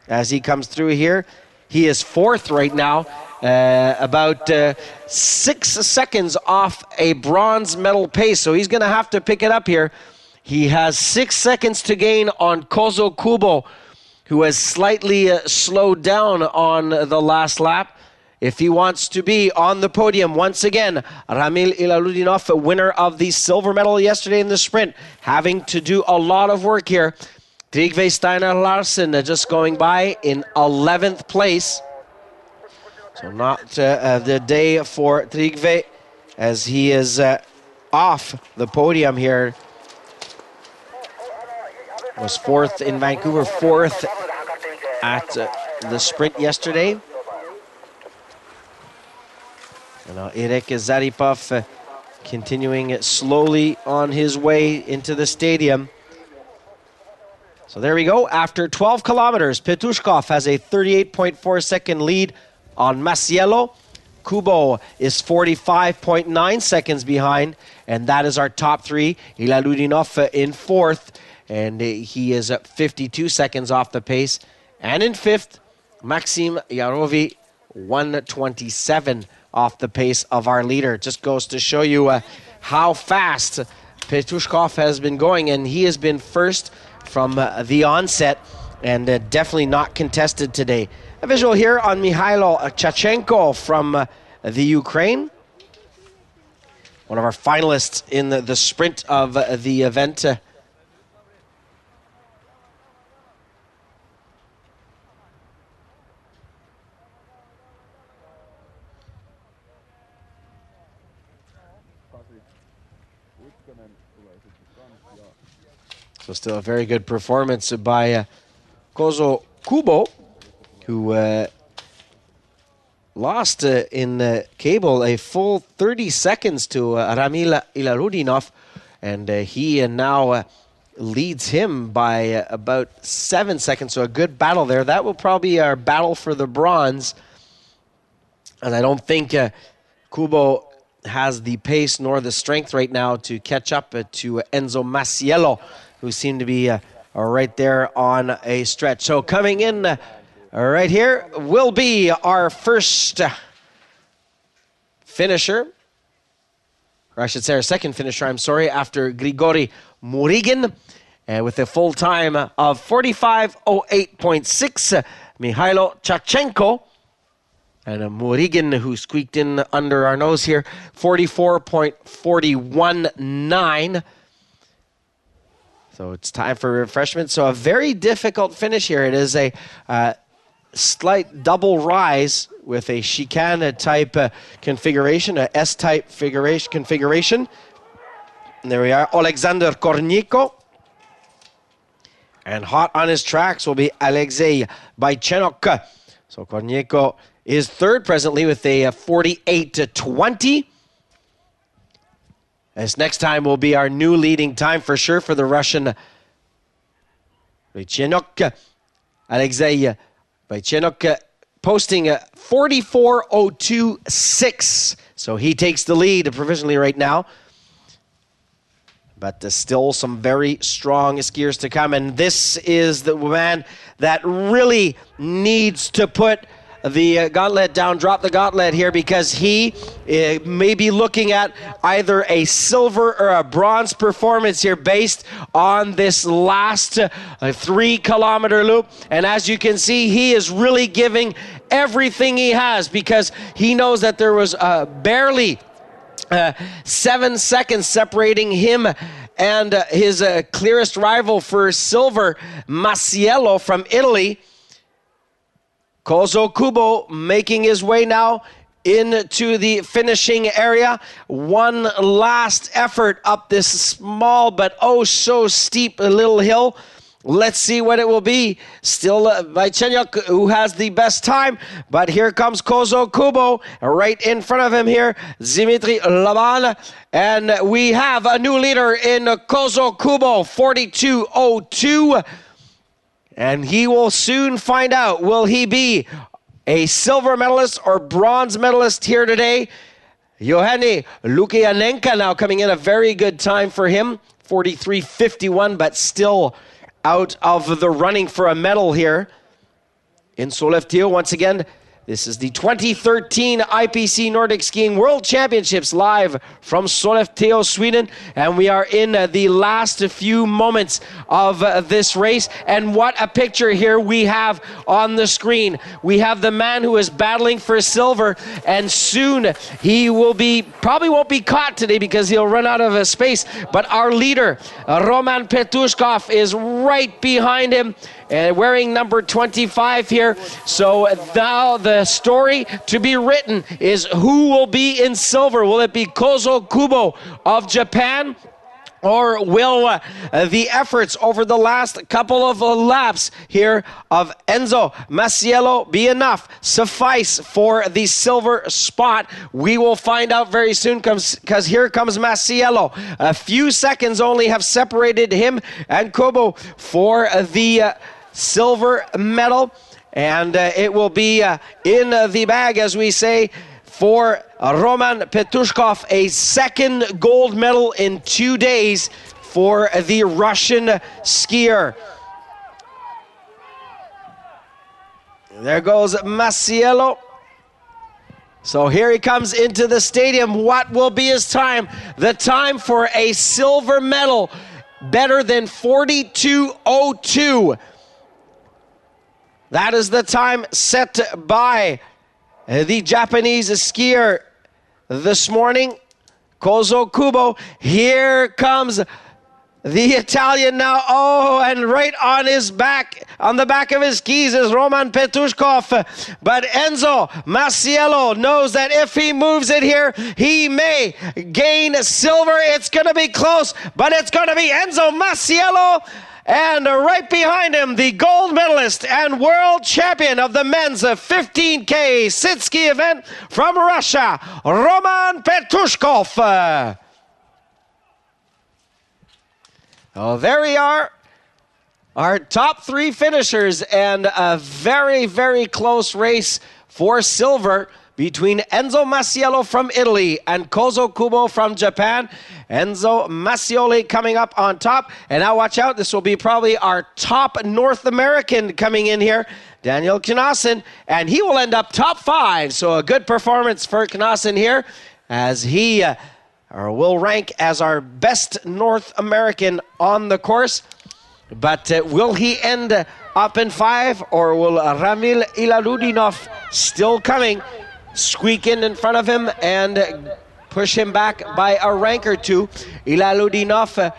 as he comes through here? He is 4th right now, about 6 seconds off a bronze medal pace, so he's going to have to pick it up here. He has 6 seconds to gain on Kozo Kubo, who has slightly slowed down on the last lap. If he wants to be on the podium once again, Ramil Ilarudinov, winner of the silver medal yesterday in the sprint, having to do a lot of work here. Trygve Steiner Larsen just going by in 11th place. So not the day for Trygve as he is off the podium here. Was 4th in Vancouver, 4th at the sprint yesterday. And now Irek Zaripov continuing slowly on his way into the stadium. So there we go. After 12 kilometers, Petushkov has a 38.4 second lead on Masiello. Kubo is 45.9 seconds behind, and that is our top 3. Ilarudinov in 4th, and he is 52 seconds off the pace. And in 5th, Maxim Yarovi, 127 off the pace of our leader. Just goes to show you how fast Petushkov has been going, and he has been first from the onset, and definitely not contested today. A visual here on Mihailo Chachenko from the Ukraine, one of our finalists in the sprint of the event. So still a very good performance by Kozo Kubo, who lost in cable a full 30 seconds to Ramil Ilarudinov, and he now leads him by about 7 seconds, so a good battle there. That will probably be our battle for the bronze, and I don't think Kubo has the pace nor the strength right now to catch up to Enzo Masiello, who seem to be right there on a stretch. So coming in right here will be our first finisher, or I should say our second finisher, I'm sorry, after Grigori Murigin, with a full time of 45:08.6, Mihailo Chachenko. And Murigin, who squeaked in under our nose here, 44.419. So it's time for refreshment. So a very difficult finish here. It is a slight double rise with a chicane type configuration, a S-type configuration. And there we are, Alexander Korniko. And hot on his tracks will be Alexei Baichenok. So Korniko is 3rd presently with a 48:20. This next time will be our new leading time for sure for the Russian Baichenok. Alexei Baichenok posting 44:02.6. So he takes the lead provisionally right now. But still some very strong skiers to come. And this is the man that really needs to put the gauntlet down, drop the gauntlet here, because he may be looking at either a silver or a bronze performance here based on this last 3-kilometer loop. And as you can see, he is really giving everything he has, because he knows that there was barely 7 seconds separating him and his clearest rival for silver, Masiello from Italy. Kozo Kubo making his way now into the finishing area. One last effort up this small but oh so steep little hill. Let's see what it will be. Still Vychenyuk who has the best time, but here comes Kozo Kubo right in front of him here, Dimitri Laban, and we have a new leader in Kozo Kubo, 42.02, and he will soon find out, will he be a silver medalist or bronze medalist here today? Yohani Lukianenka now coming in, a very good time for him, 43.51, but still out of the running for a medal here in Sollefteå. Once again, this is the 2013 IPC Nordic Skiing World Championships live from Sollefteå, Sweden. And we are in the last few moments of this race. And what a picture here we have on the screen. We have the man who is battling for silver, and soon he will be, probably won't be caught today because he'll run out of space. But our leader, Roman Petushkov, is right behind him, and wearing number 25 here. So now the story to be written is who will be in silver. Will it be Kozo Kubo of Japan? Or will the efforts over the last couple of laps here of Enzo Masiello be enough, suffice for the silver spot? We will find out very soon, because here comes Masiello. A few seconds only have separated him and Kubo for the silver medal, and it will be in the bag, as we say, for Roman Petushkov, a second gold medal in 2 days for the Russian skier. There goes Masiello. So here he comes into the stadium. What will be his time? The time for a silver medal, better than 42.02. That is the time set by the Japanese skier this morning, Kozo Kubo. Here comes the Italian now. Oh, and right on his back, on the back of his skis, is Roman Petushkov. But Enzo Masiello knows that if he moves it here, he may gain silver. It's going to be close, but it's going to be Enzo Masiello. And right behind him, the gold medalist and world champion of the men's 15K Sitski event from Russia, Roman Petushkov. Oh, there we are, our top three finishers, and a very, very close race for silver between Enzo Masiello from Italy and Kozo Kubo from Japan. Enzo Masiello coming up on top. And now watch out, this will be probably our top North American coming in here, Daniel Knassen, and he will end up top 5. So a good performance for Knassen here, as he will rank as our best North American on the course. But will he end up in 5, or will Ramil Ilaludinov, still coming, squeak in front of him and push him back by a rank or two? Ilaludinov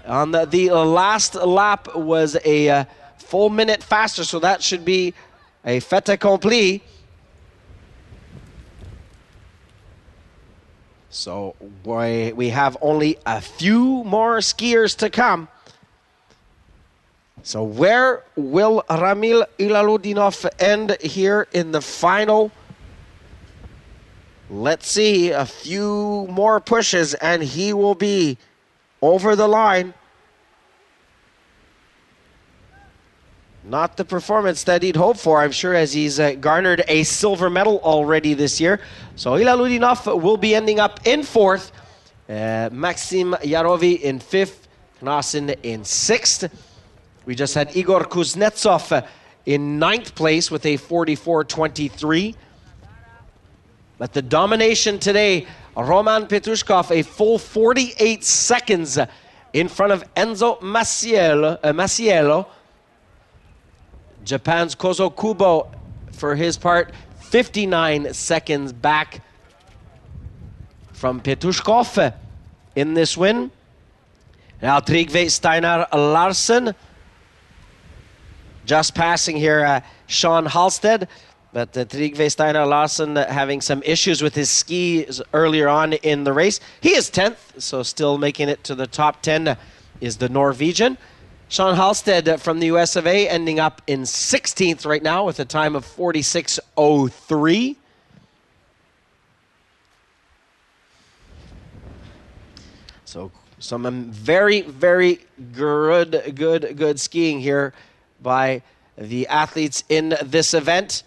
on the last lap was a full minute faster, so that should be a fait accompli. So we have only a few more skiers to come. So where will Ramil Ilaludinov end here in the final? Let's see, a few more pushes and he will be over the line. Not the performance that he'd hoped for, I'm sure, as he's garnered a silver medal already this year. So Ilaludinov will be ending up in 4th, Maxim Yarovi in 5th, Knassen in 6th. We just had Igor Kuznetsov in 9th place with a 44.23. But the domination today, Roman Petushkov, a full 48 seconds in front of Enzo Masiello. Japan's Kozo Kubo, for his part, 59 seconds back from Petushkov in this win. Now Trygve Steinar Larsen just passing here Sean Halstead. But Trygve Steinar Larsen having some issues with his skis earlier on in the race. He is 10th, so still making it to the top 10 is the Norwegian. Sean Halstead from the US of A ending up in 16th right now with a time of 46:03. So some very, very good skiing here by the athletes in this event.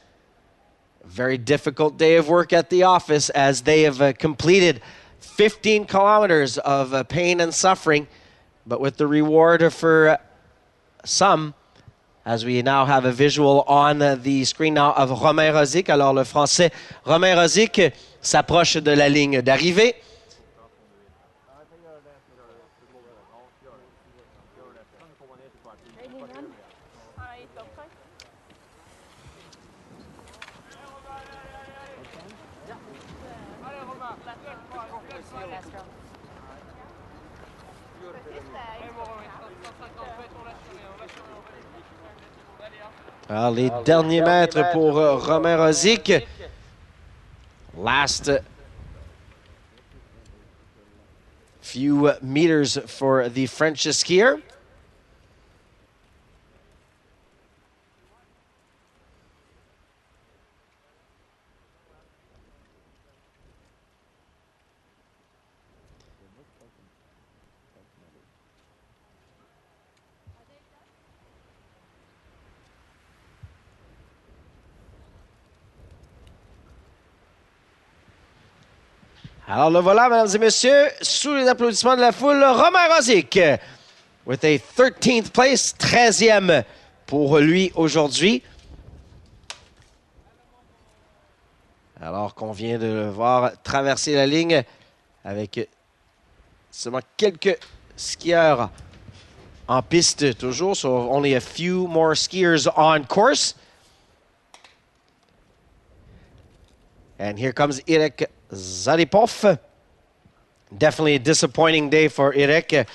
Very difficult day of work at the office as they have completed 15 kilometers of pain and suffering, but with the reward for some, as we now have a visual on the screen now of Romain Rosic. Alors le Français Romain Rosic s'approche de la ligne d'arrivée. Alors, les derniers mètres pour Romain Rosic. Last few meters for the French skier. Alors le voilà, mesdames et messieurs, sous les applaudissements de la foule, Romain Rosic, with a 13th place, 13e pour lui aujourd'hui. Alors qu'on vient de le voir traverser la ligne avec seulement quelques skieurs en piste toujours, so only a few more skiers on course. And here comes Irek Zaripov. Definitely a disappointing day for Irek.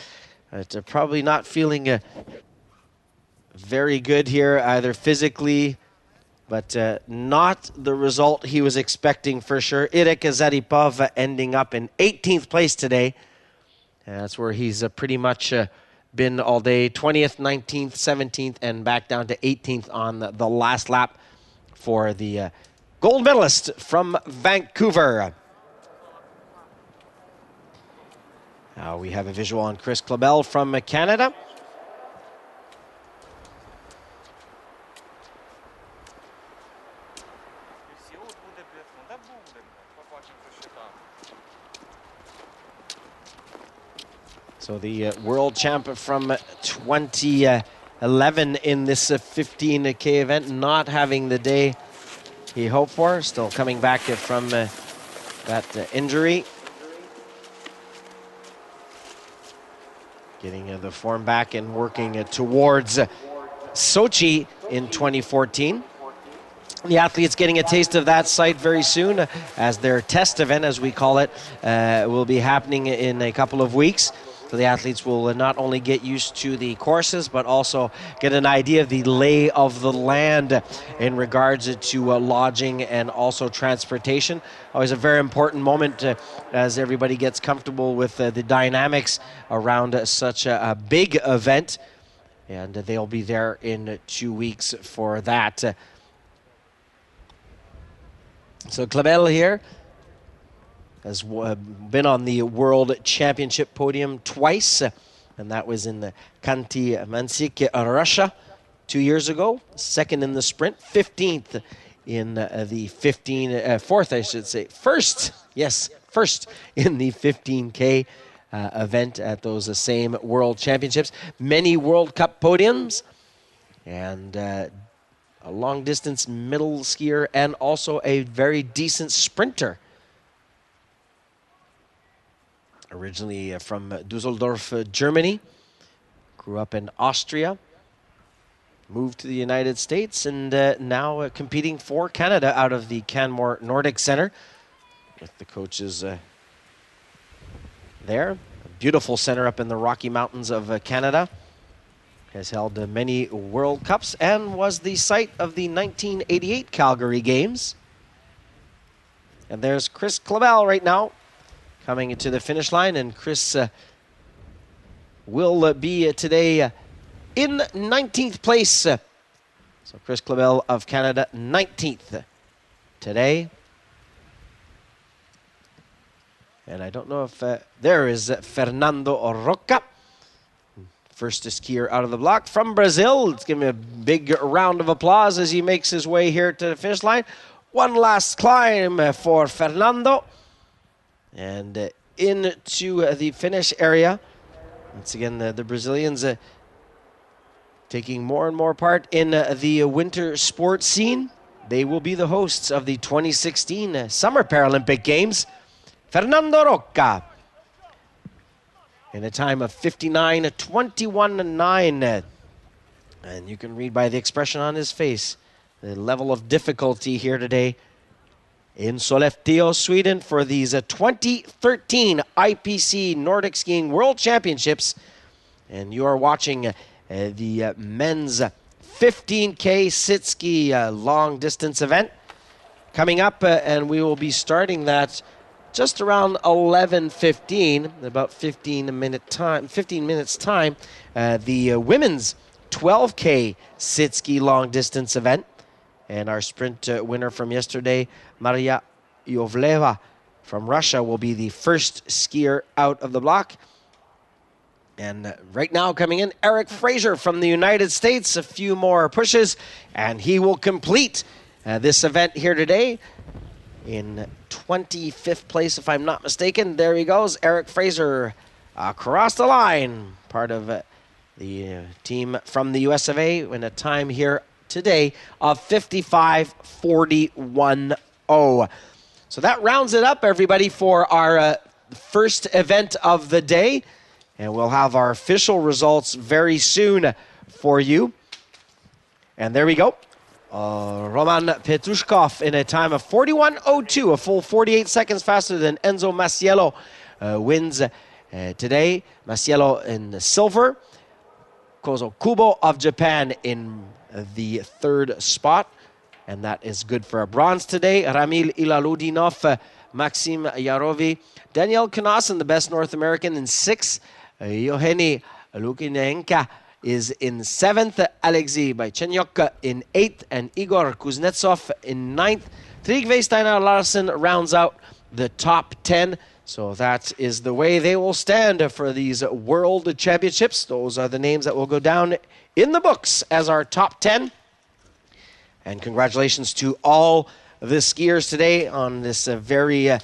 Probably not feeling very good here, either physically, but not the result he was expecting for sure. Irek Zaripov ending up in 18th place today. And that's where he's pretty much been all day. 20th, 19th, 17th, and back down to 18th on the last lap for the gold medalist from Vancouver. Now we have a visual on Chris Clabel from Canada. So the world champ from 2011 in this 15K event, not having the day he hoped for, still coming back from that injury. Getting the form back and working towards Sochi in 2014. The athletes getting a taste of that site very soon as their test event, as we call it, will be happening in a couple of weeks. So the athletes will not only get used to the courses, but also get an idea of the lay of the land in regards to lodging and also transportation. Always a very important moment as everybody gets comfortable with the dynamics around such a big event. And they'll be there in 2 weeks for that. So Clabel here has been on the World Championship podium twice, and that was in the Khanty-Mansyk, Russia 2 years ago. Second in the sprint, 15th in the 4th, I should say. First in the 15K event at those same World Championships. Many World Cup podiums, and a long-distance middle skier, and also a very decent sprinter. Originally from Dusseldorf, Germany, grew up in Austria, moved to the United States, and now competing for Canada out of the Canmore Nordic Center with the coaches there. beautiful center up in the Rocky Mountains of Canada. Has held many World Cups and was the site of the 1988 Calgary Games. And there's Chris Clavel right now coming into the finish line, and Chris will be today in 19th place. So Chris Clavel of Canada, 19th today. And I don't know if there is Fernando Roca, first skier out of the block from Brazil. Let's give him a big round of applause as he makes his way here to the finish line. One last climb for Fernando. And into the finish area. Once again, the Brazilians taking more and more part in the winter sports scene. They will be the hosts of the 2016 Summer Paralympic Games. Fernando Roca, in a time of 59:21.9. And you can read by the expression on his face the level of difficulty here today in Sollefteå, Sweden, for these 2013 IPC Nordic Skiing World Championships. And you are watching the men's 15K Sitski long distance event coming up, and we will be starting that just around 11:15, about 15 minutes time. The women's 12K Sitski long distance event, and our sprint winner from yesterday, Maria Yovleva from Russia, will be the first skier out of the block. And right now coming in, Eric Fraser from the United States. A few more pushes, and he will complete this event here today in 25th place, if I'm not mistaken. There he goes, Eric Fraser across the line, part of the team from the US of A, in a time here today of 55:41.0. So that rounds it up, everybody, for our first event of the day. And we'll have our official results very soon for you. And there we go. Roman Petrushkov in a time of 41:02, a full 48 seconds faster than Enzo Masiello, wins today. Masiello in silver. Kozo Kubo of Japan in the third spot. And that is good for a bronze today. Ramil Ilaludinov, Maxim Yarovi, Daniel Knassen, the best North American, in sixth. Yoheni Lukinenka is in seventh. Alexei Bychenyuk in eighth. And Igor Kuznetsov in ninth. Trygve Steinar Larsen rounds out the top 10. So that is the way they will stand for these World Championships. Those are the names that will go down in the books as our top 10. And congratulations to all the skiers today on this very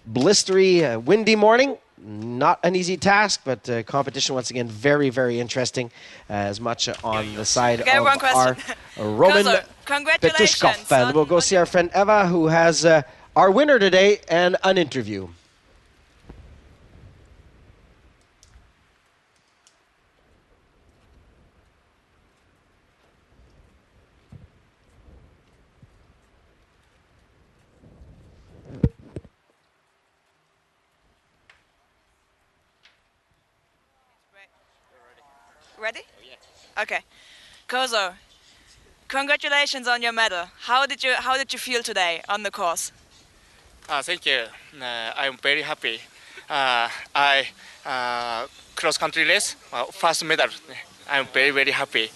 blistery, windy morning. Not an easy task, but competition once again very, very interesting. As much on the side of our Roman Petrushkov. And we'll go see our friend Eva, who has our winner today and an interview. Ready? Okay. Kozo, congratulations on your medal. How did you feel today on the course? Thank you. I'm very happy. I cross country race, first medal. I'm very, very happy.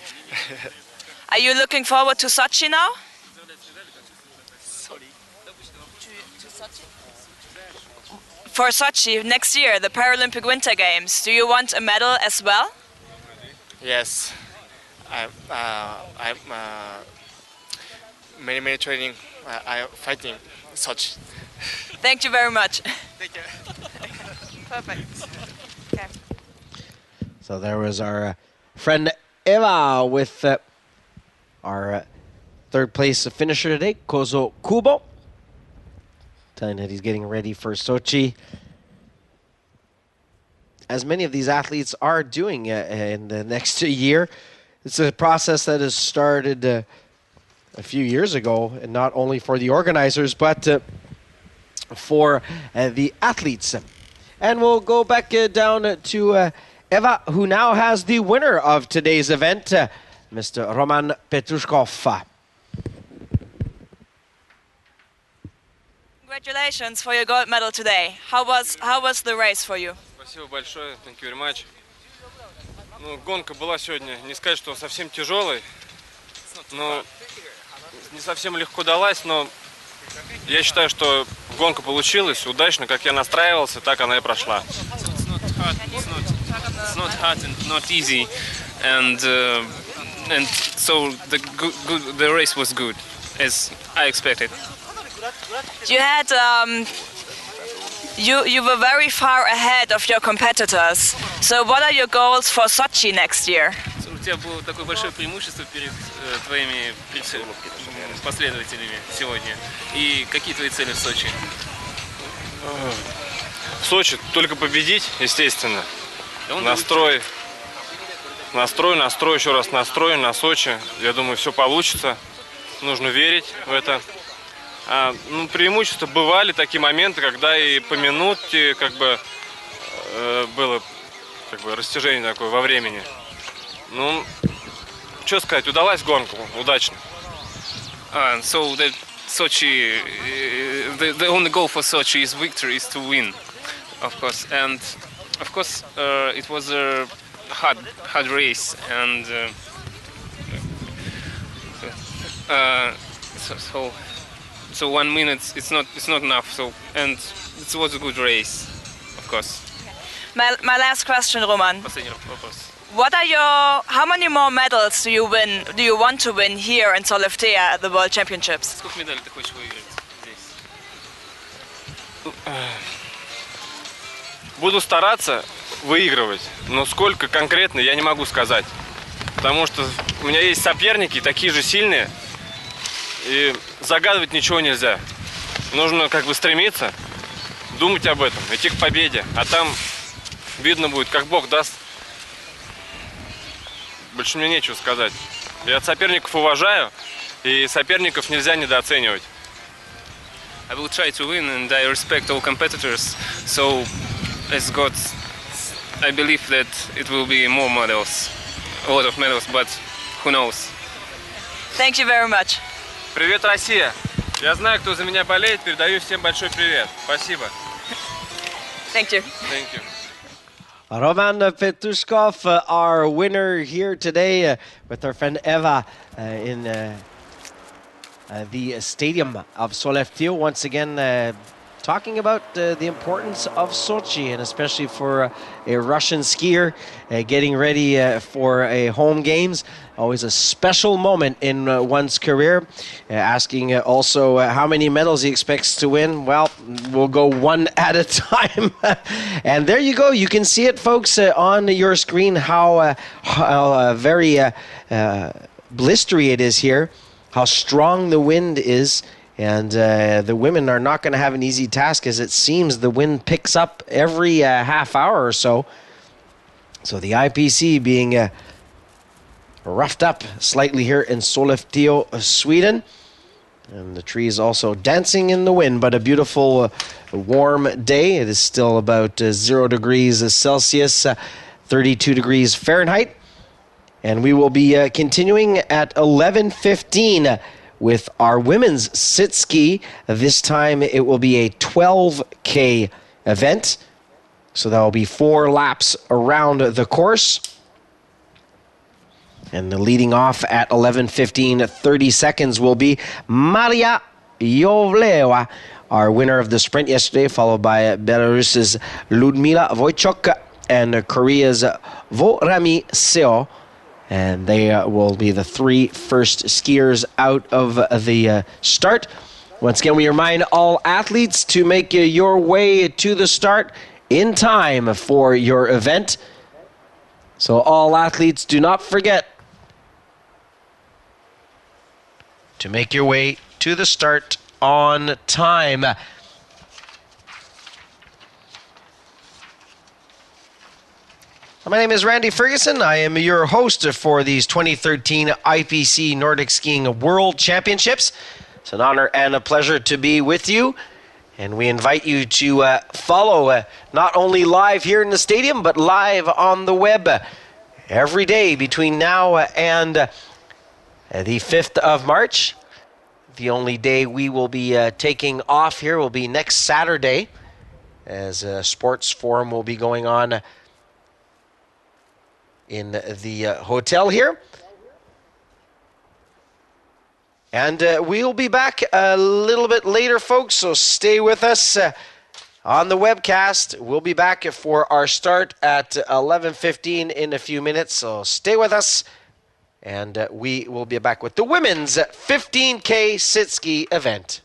Are you looking forward to Sochi now? Sorry. To Sochi? For Sochi next year, the Paralympic Winter Games, do you want a medal as well? Yes, I'm many training. I'm fighting such. Thank you very much. Thank you. Perfect. Okay. So there was our friend Eva with our third place finisher today, Kozo Kubo, telling that he's getting ready for Sochi, as many of these athletes are doing in the next year. It's a process that has started a few years ago, and not only for the organizers, but for the athletes. And we'll go back down to Eva, who now has the winner of today's event, Mr. Roman Petrushkov. Congratulations for your gold medal today. How was the race for you? Спасибо большое. Thank you very much. Ну, гонка была сегодня, не сказать, что совсем тяжелой, но не совсем легко далась, но я считаю, что гонка получилась удачно, как я настраивался, так она и прошла. It's not hard and not easy, and so the race was good, as I expected. You had you were very far ahead of your competitors. So what are your goals for Sochi next year? У тебя было такое большое преимущество перед твоими последователями сегодня. И какие твои цели в Сочи? В Сочи только победить, естественно. Настрой, еще раз настрой на Сочи. Я думаю, все получится. Нужно верить в это. Ну, преимущества бывали такие моменты, когда и по минуте было растяжение такое во времени. Ну, что сказать, удалась гонка, удачно. So the Sochi, the only goal for Sochi is victory, is to win, of course. And of course, it was a hard race, and so 1 minute it's not enough. So, and it was a good race, of course. My last question, Roman. Последний вопрос. How many more medals do you want to win here in Sollefteå at the World Championships? Сколько медалей ты хочешь выиграть здесь? Буду стараться выигрывать, но сколько конкретно я не могу сказать. Потому что у меня есть соперники, такие же сильные, и загадывать ничего нельзя. Нужно стремиться, думать об этом, идти к победе, а там видно будет, как Бог даст. Больше мне нечего сказать. Я соперников уважаю, и соперников нельзя недооценивать. I will try to win, and I respect all competitors. So, as God, I believe that it will be more medals, a lot of medals, but who knows? Thank you very much. Привет, Россия! Я знаю, кто за меня болеет, передаю всем большой привет. Спасибо. Thank you. Thank you. Roman Petrushkov, our winner here today with our friend Eva in the stadium of Sollefteå. Once again, talking about the importance of Sochi, and especially for a Russian skier getting ready for a home games. Always a special moment in one's career. Asking also how many medals he expects to win. Well, we'll go one at a time. And there you go. You can see it, folks, on your screen how very blistery it is here, how strong the wind is. And the women are not going to have an easy task, as it seems the wind picks up every half hour or so. So the IPC being roughed up slightly here in Sollefteå, Sweden. And the trees also dancing in the wind, but a beautiful warm day. It is still about 0 degrees Celsius, 32 degrees Fahrenheit. And we will be continuing at 11:15 with our women's Sitski. This time it will be a 12K event. So that will be 4 laps around the course. And leading off at 11:15, 30 seconds will be Maria Yovleva, our winner of the sprint yesterday, followed by Belarus's Ludmila Wojciuk and Korea's Vorami Seo. And they will be the 3 first skiers out of the start. Once again, we remind all athletes to make your way to the start in time for your event. So all athletes, do not forget to make your way to the start on time. My name is Randy Ferguson. I am your host for these 2013 IPC Nordic Skiing World Championships. It's an honor and a pleasure to be with you. And we invite you to follow not only live here in the stadium, but live on the web every day between now and the 5th of March. The only day we will be taking off here will be next Saturday, as a sports forum will be going on in the hotel here. And we'll be back a little bit later, folks, so stay with us on the webcast. We'll be back for our start at 11:15 in a few minutes, so stay with us. And we will be back with the women's 15K Sitski event.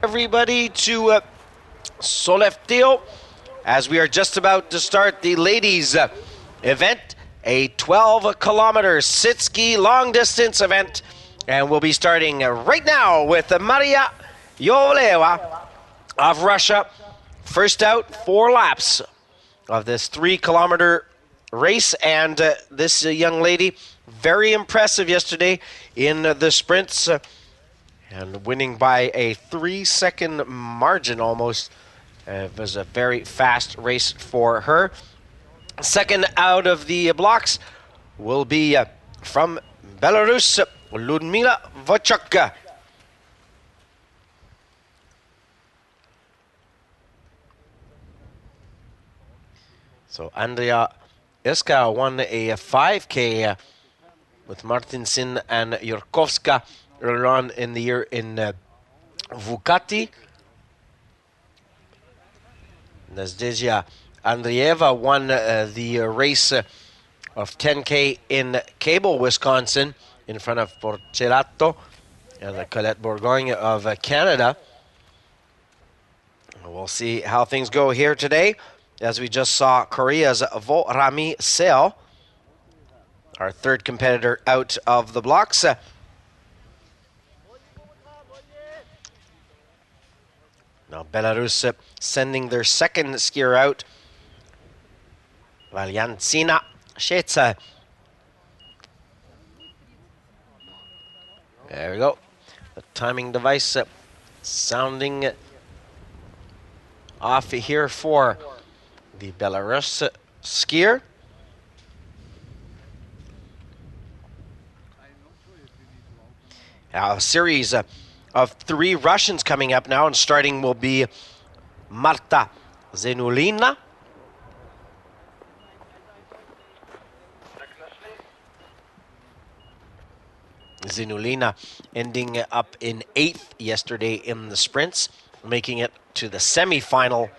Everybody to Sollefteå, as we are just about to start the ladies event, a 12-kilometer Sitski long-distance event, and we'll be starting right now with Maria Yolewa of Russia. First out, 4 laps of this 3-kilometer race. And this young lady, very impressive yesterday in the sprints and winning by a 3-second margin almost. It was a very fast race for her. Second out of the blocks will be from Belarus, Ludmila Vochuk. So Andrea Iska won a 5K with Martinsen and Yurkovska earlier on in the year in Vukati. Nazdezhia Andreeva won the race of 10K in Cable, Wisconsin, in front of Porcelato and Colette Bourgogne of Canada. We'll see how things go here today, as we just saw Korea's Vo-Rami Seo, our third competitor out of the blocks. Now Belarus sending their second skier out, Valyantsina Shetsa. There we go. The timing device sounding off here for the Belarus skier. Now a series of 3 Russians coming up now, and starting will be Marta Zenulina. Zenulina ending up in 8th yesterday in the sprints, making it to the semi-final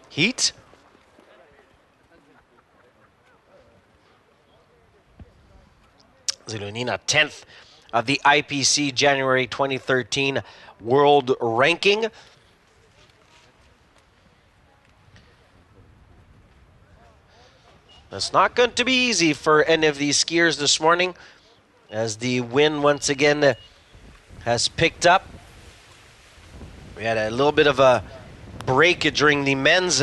heat. Zenulina 10th of the IPC January 2013 world ranking. It's not going to be easy for any of these skiers this morning, as the wind once again has picked up. We had a little bit of a break during the men's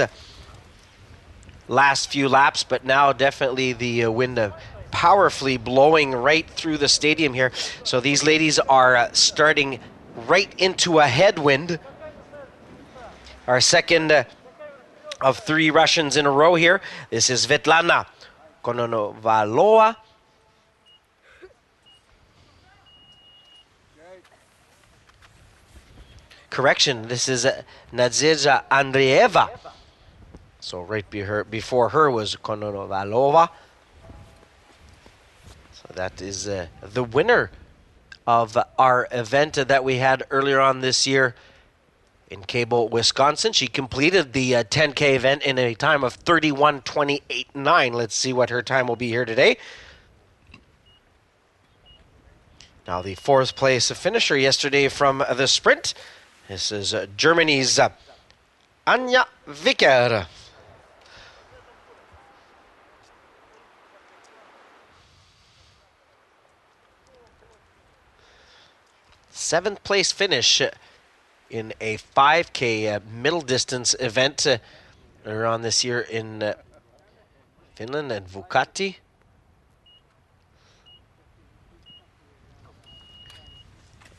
last few laps, but now definitely the wind powerfully blowing right through the stadium here. So these ladies are starting right into a headwind. Our second of 3 Russians in a row here. This is Svetlana Kononovalova. Correction, this is Nadezhda Andreeva. So right before her was Kononovalova. So that is the winner of our event that we had earlier on this year in Cable, Wisconsin. She completed the 10K event in a time of 31:28.9. Let's see what her time will be here today. Now the 4th place finisher yesterday from the sprint. This is Germany's Anja Wicker. Seventh place finish in a 5K middle distance event earlier on this year in Finland and Vukati.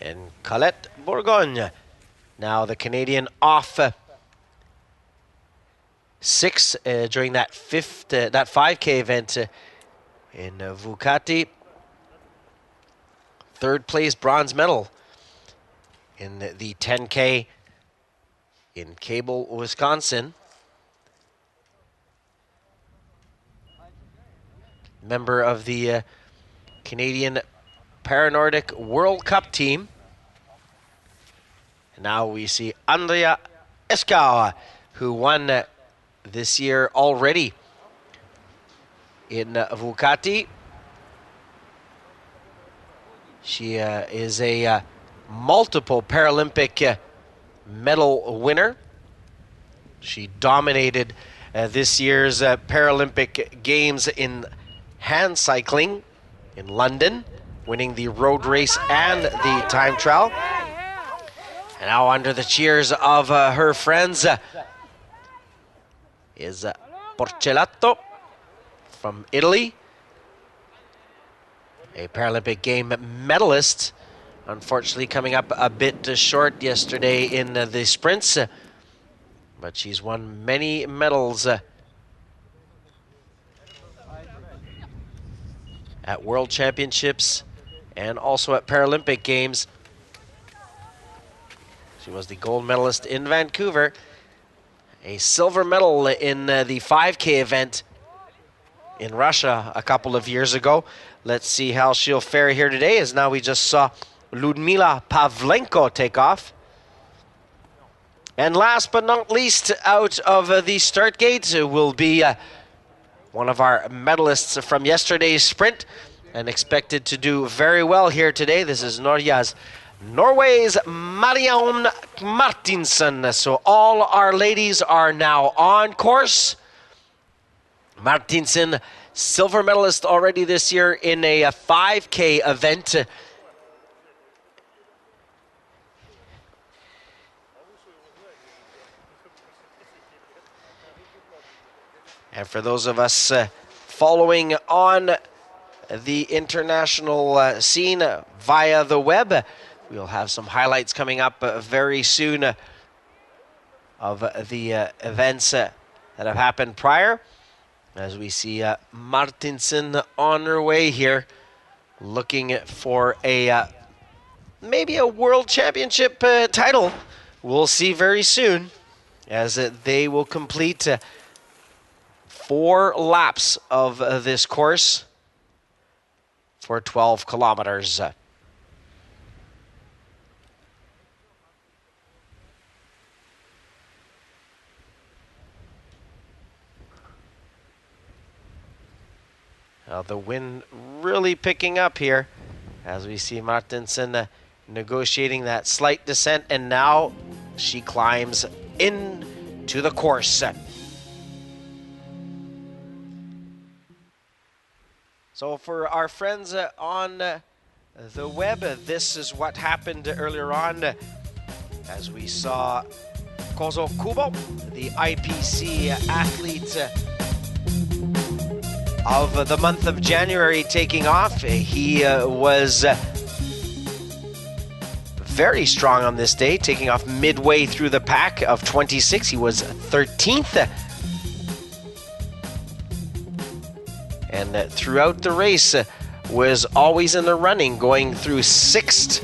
And Colette Bourgogne, now the Canadian, off 6 during that 5K event in Vukati. 3rd place bronze medal in the 10K in Cable, Wisconsin. Member of the Canadian Paranordic World Cup team. And now we see Andrea Eskau, who won this year already in Vukati. She is a multiple Paralympic medal winner. She dominated this year's Paralympic Games in hand cycling in London, winning the road race and the time trial. And now under the cheers of her friends is Porcelato from Italy, a Paralympic game medalist. Unfortunately, coming up a bit short yesterday in the sprints, but she's won many medals at World Championships and also at Paralympic Games. She was the gold medalist in Vancouver, a silver medal in the 5K event in Russia a couple of years ago. Let's see how she'll fare here today, as now we just saw Ludmila Pavlenko take off. And last but not least, out of the start gate will be one of our medalists from yesterday's sprint, and expected to do very well here today. This is Norway's Marion Martinsen. So all our ladies are now on course. Martinsen, silver medalist already this year in a 5K event. And for those of us following on the international scene via the web, we'll have some highlights coming up very soon of the events that have happened prior. As we see Martinsen on her way here, looking for a maybe a world championship title. We'll see very soon, as they will complete 4 laps of this course for 12 kilometers. Now the wind really picking up here as we see Martinsen negotiating that slight descent, and now she climbs into the course. So for our friends on the web, this is what happened earlier on as we saw Kozo Kubo, the IPC athlete of the month of January, taking off. He was very strong on this day, taking off midway through the pack of 26. He was 13th. And throughout the race was always in the running, going through 6th,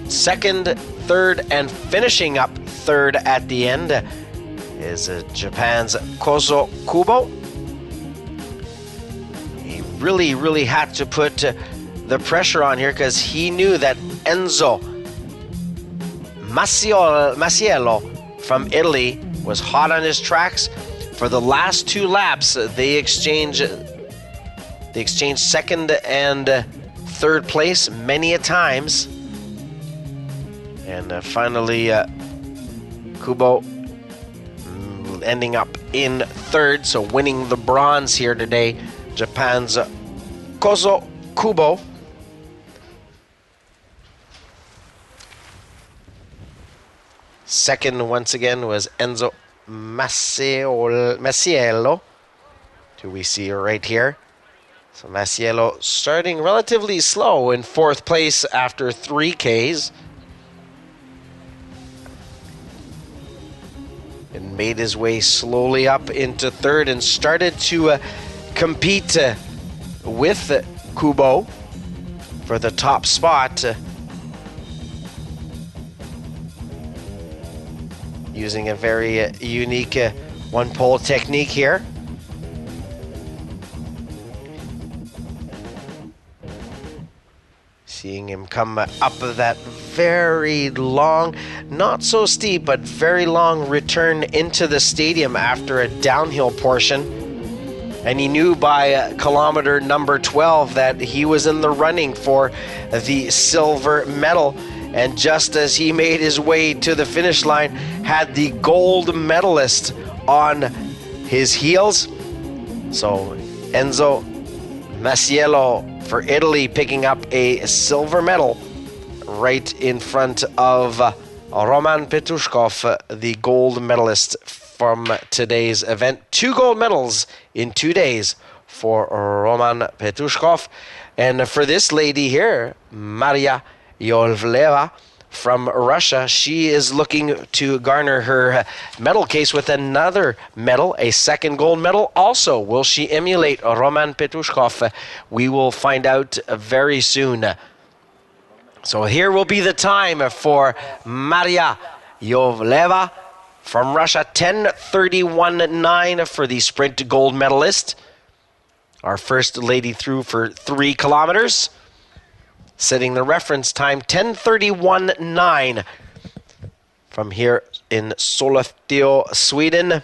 2nd, 3rd, and finishing up 3rd at the end is Japan's Kozo Kubo. He really had to put the pressure on here, because he knew that Enzo Masiello from Italy was hot on his tracks. For the last 2 laps, they exchanged 2nd and 3rd place many a times. And finally, Kubo ending up in 3rd, so winning the bronze here today. Japan's Kozo Kubo. Second, once again, was Enzo Masiello, who we see right here. So Masiello starting relatively slow in 4th place after 3 Ks. And made his way slowly up into 3rd and started to compete with Kubo for the top spot. Using a very unique one-pole technique here. Seeing him come up that very long, not so steep, but very long return into the stadium after a downhill portion. And he knew by kilometer number 12 that he was in the running for the silver medal. And just as he made his way to the finish line, had the gold medalist on his heels. So Enzo Masiello for Italy picking up a silver medal right in front of Roman Petrushkov, the gold medalist from today's event. 2 gold medals in 2 days for Roman Petushkov. And for this lady here, Maria Yovleva from Russia, she is looking to garner her medal case with another medal, a second gold medal. Also, will she emulate Roman Petushkov? We will find out very soon. So here will be the time for Maria Yovleva from Russia, 10:31.9 for the sprint gold medalist. Our first lady through for 3 kilometers, setting the reference time 10:31.9 from here in Sollefteå, Sweden.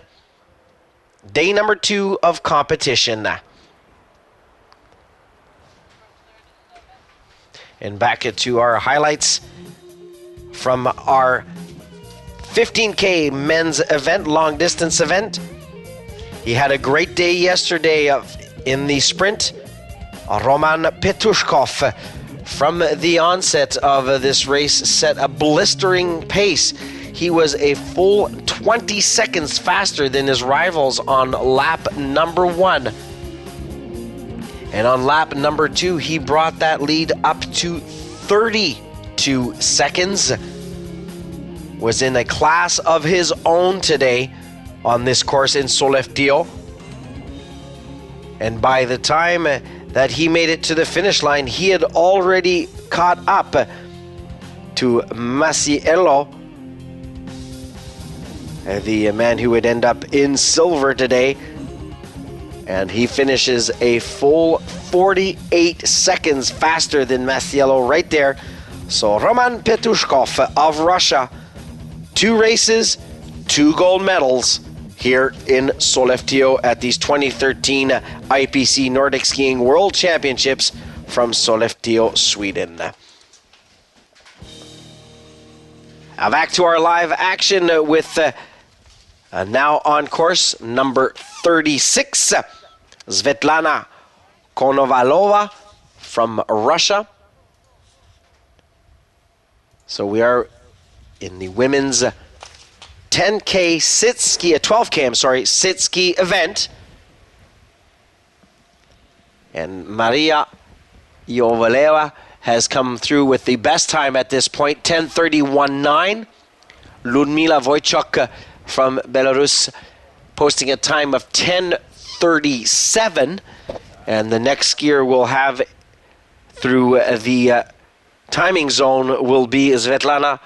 Day number 2 of competition. And back to our highlights from our 15K men's event, long distance event. He had a great day yesterday in the sprint. Roman Petushkov, from the onset of this race, set a blistering pace. He was a full 20 seconds faster than his rivals on lap number 1. And on lap number 2, he brought that lead up to 32 seconds. Was in a class of his own today on this course in Sollefteå. And by the time that he made it to the finish line, he had already caught up to Masiello, the man who would end up in silver today. And he finishes a full 48 seconds faster than Masiello right there. So Roman Petushkov of Russia, 2 races, 2 gold medals here in Sollefteå at these 2013 IPC Nordic Skiing World Championships from Sollefteå, Sweden. Now back to our live action with now on course number 36, Svetlana Konovalova from Russia. So we are in the women's 10K Sitski, 12K, Sitski event. And Maria Yovleva has come through with the best time at this point, 10:31.9. Ludmila Wojciuk from Belarus posting a time of 10:37. And the next skier we'll have through the timing zone will be Svetlana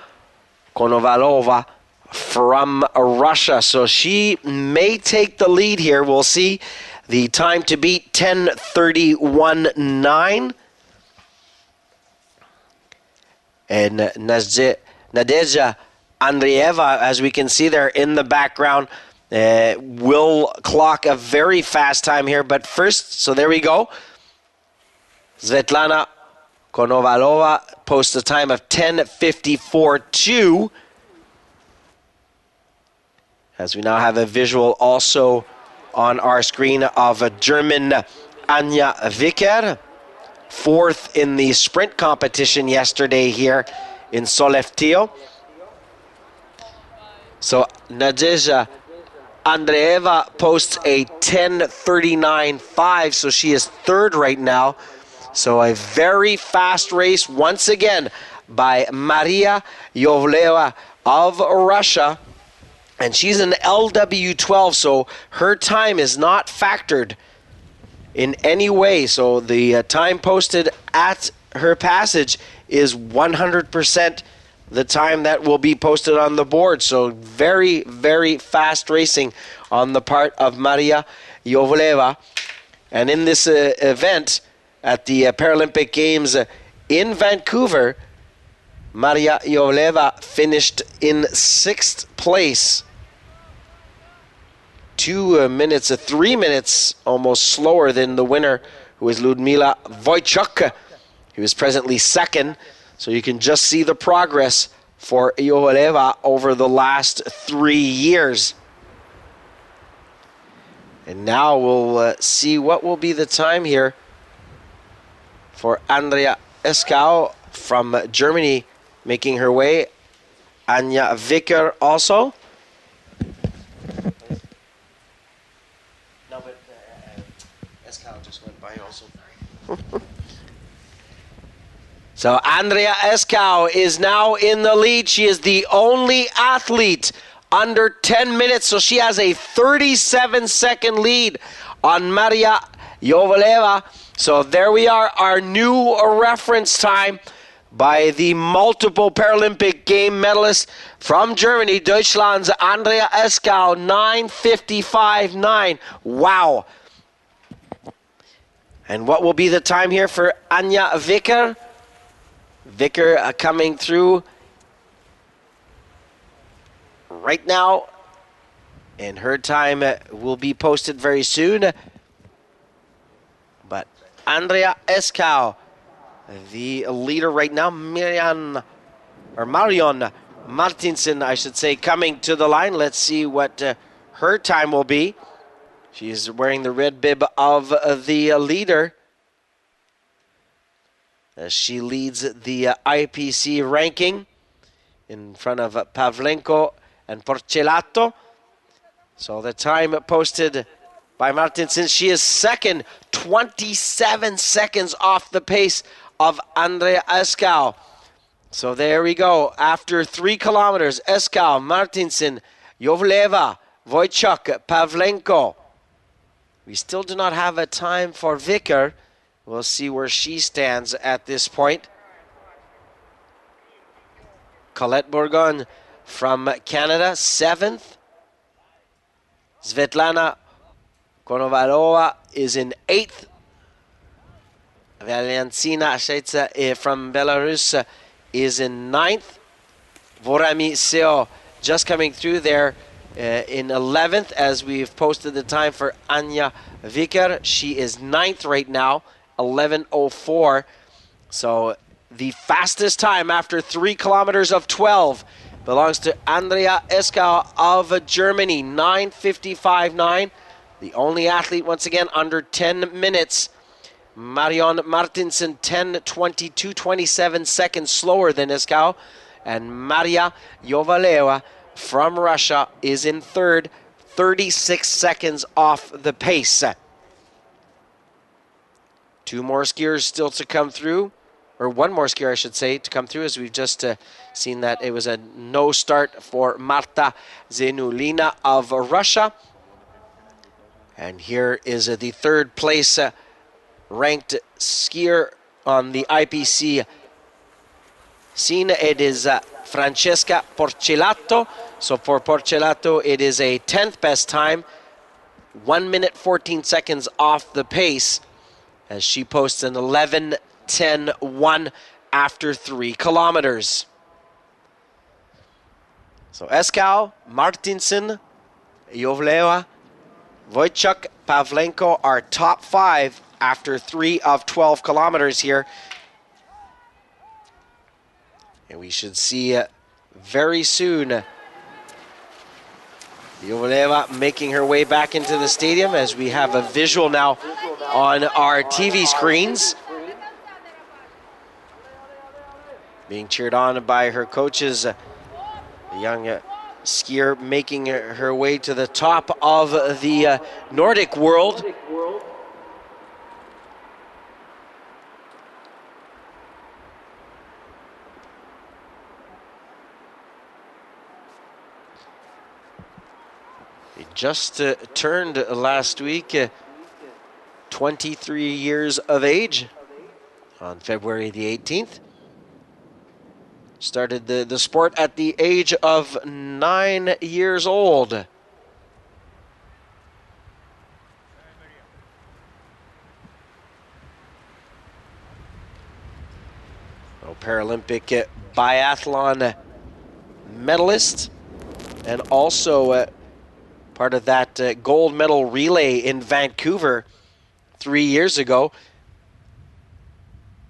Konovalova from Russia. So she may take the lead here. We'll see. The time to beat, 10:31.9. And Nadezhda Andreeva, as we can see there in the background, will clock a very fast time here. But first, so there we go. Svetlana Konovalova posts a time of 10:54.2. As we now have a visual also on our screen of a German Anja Wicker, 4th in the sprint competition yesterday here in Sollefteå. So Nadezhda Andreeva posts a 10:39.5, so she is 3rd right now. So a very fast race once again by Maria Yovleva of Russia. And she's an LW12, so her time is not factored in any way. So the time posted at her passage is 100% the time that will be posted on the board. So very, very fast racing on the part of Maria Yovleva. And in this event at the Paralympic Games in Vancouver, Maria Yovleva finished in 6th place. 2 minutes, 3 minutes almost slower than the winner, who is Ludmila Wojciuk, who is presently 2nd. So you can just see the progress for Yovleva over the last 3 years. And now we'll see what will be the time here for Andrea Eskau from Germany making her way. Anja Wicker also. Escal just went by also. So Andrea Escal is now in the lead. She is the only athlete under 10 minutes, so she has a 37-second lead on Maria Jovaleva. So there we are, our new reference time by the multiple Paralympic game medalist from Germany, Deutschland's Andrea Escal, 9:55.9. Wow. And what will be the time here for Anja Vicker? Vicker coming through right now, and her time will be posted very soon. But Andrea Escal, the leader right now, Marion Martinsen, I should say, coming to the line. Let's see what her time will be. She's wearing the red bib of the leader, as she leads the IPC ranking in front of Pavlenko and Porcelato. So the time posted by Martinsen, she is second, 27 seconds off the pace of Andrea Escal. So there we go. After 3 kilometers, Escal, Martinsen, Jovaleva, Wojciech, Pavlenko. We still do not have a time for Vicker. We'll see where she stands at this point. Colette Bourgon from Canada, 7th. Svetlana Konovalova is in 8th. Valentina Shcheitsa from Belarus is in 9th. Vorami Seo just coming through there in 11th, as we've posted the time for Anja Vicker. She is 9th right now, 11:04. So the fastest time after 3 kilometers of 12 belongs to Andrea Escal of Germany, 9:55.9. The only athlete, once again, under 10 minutes. Marion Martinsen, 10:22, 27 seconds slower than Escal. And Maria Jovaleva from Russia is in third, 36 seconds off the pace. 2 more skiers still to come through, or 1 more skier, I should say, to come through, as we've just seen that it was a no start for Marta Zenulina of Russia. And here is the third place ranked skier on the IPC scene. It is Francesca Porcelato. So for Porcelato, it is a 10th best time, 1 minute 14 seconds off the pace, as she posts an 11:10.1 after 3 kilometers. So Escal, Martinsen, Jovaleva, Wojciech, Pavlenko are top 5 after 3 of 12 kilometers here. And we should see very soon Jovaleva making her way back into the stadium, as we have a visual now on our TV screens. Being cheered on by her coaches, the young skier making her way to the top of the Nordic world. He just turned last week 23 years of age on February the 18th. Started the sport at the age of 9 years old. Paralympic biathlon medalist, and also part of that gold medal relay in Vancouver 3 years ago.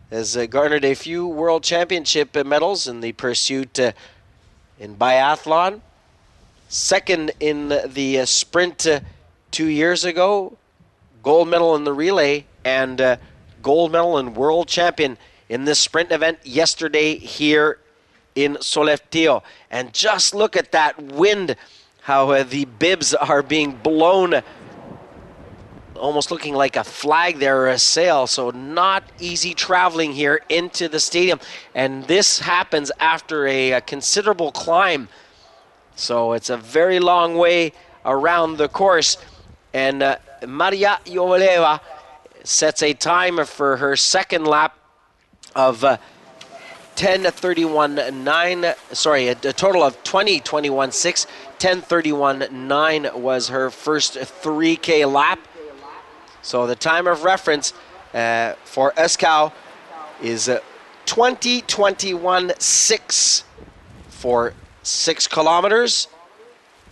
Has garnered a few world championship medals in the pursuit in biathlon. Second in the sprint 2 years ago. Gold medal in the relay, and gold medal and world champion in this sprint event yesterday here in Sollefteå. And just look at that wind, how the bibs are being blown almost looking like a flag there or a sail. So not easy traveling here into the stadium. And this happens after a considerable climb. So it's a very long way around the course. And Maria Yovaleva sets a time for her second lap of 10:31.9. Sorry, a total of 20:21.6. 10:31.9 was her first 3K lap. So the time of reference for Eskau is 20:21.6 for 6 kilometers.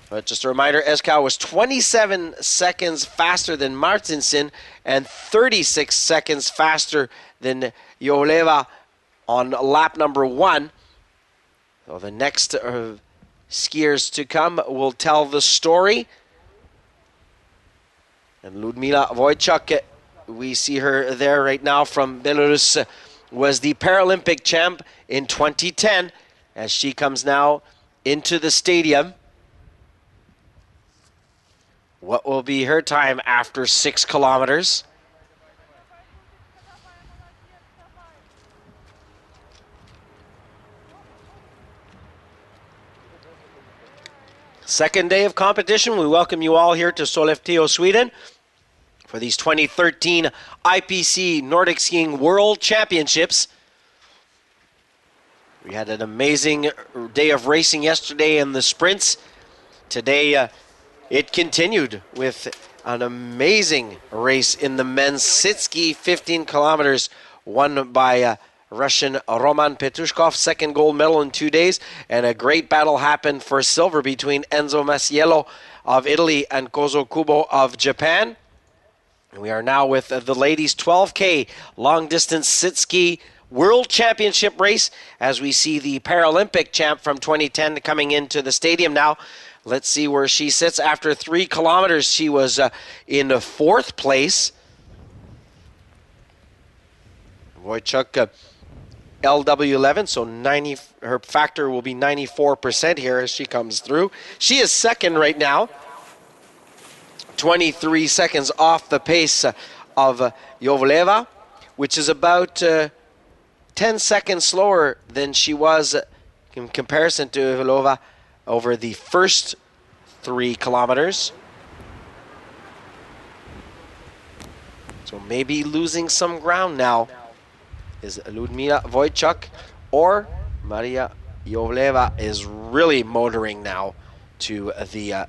But just a reminder, Eskau was 27 seconds faster than Martinsen and 36 seconds faster than Yovaleva on lap number 1. So the next skiers to come will tell the story. And Ludmila Wojciak, we see her there right now from Belarus, was the Paralympic champ in 2010 as she comes now into the stadium. What will be her time after 6 kilometers? Second day of competition. We welcome you all here to Sollefteå, Sweden for these 2013 IPC Nordic Skiing World Championships. We had an amazing day of racing yesterday in the sprints. Today it continued with an amazing race in the men's Sitski 15 kilometers won by Russian Roman Petrushkov, second gold medal in 2 days, and a great battle happened for silver between Enzo Masiello of Italy and Kozo Kubo of Japan. We are now with the ladies' 12K long distance Sitski World Championship race as we see the Paralympic champ from 2010 coming into the stadium now. Let's see where she sits. After 3 kilometers, she was in 4th place. Wojciak, LW11, so 90. Her factor will be 94% here as she comes through. She is second right now, 23 seconds off the pace of Yovaleva, which is about 10 seconds slower than she was in comparison to Yovaleva over the first 3 kilometers. So maybe losing some ground now is Ludmila Wojciak, or Maria Yovaleva is really motoring now to the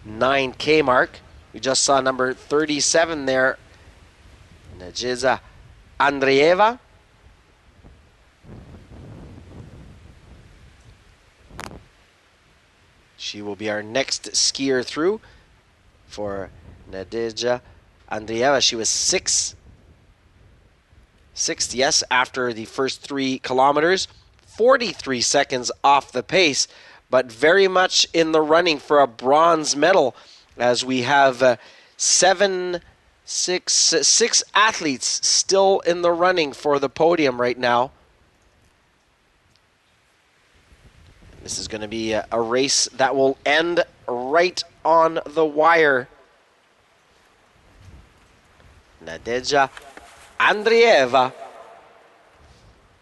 9K mark. We just saw number 37 there, Nadezhda Andreeva. She will be our next skier through for Nadezhda Andreeva. She was sixth, yes, after the first 3 kilometers. 43 seconds off the pace, but very much in the running for a bronze medal as we have six athletes still in the running for the podium right now. This is going to be a race that will end right on the wire. Nadezhda Andreeva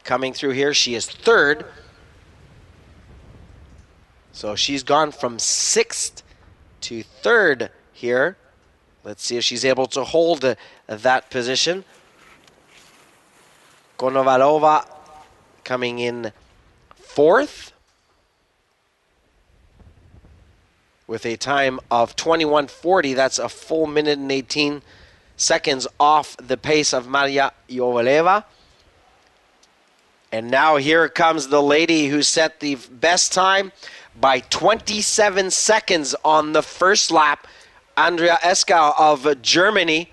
coming through here. She is third. So she's gone from 6th to 3rd here. Let's see if she's able to hold that position. Konovalova coming in 4th with a time of 21:40. That's a full minute and 18 seconds off the pace of Maria Yovaleva. And now here comes the lady who set the best time by 27 seconds on the first lap. Andrea Eskau of Germany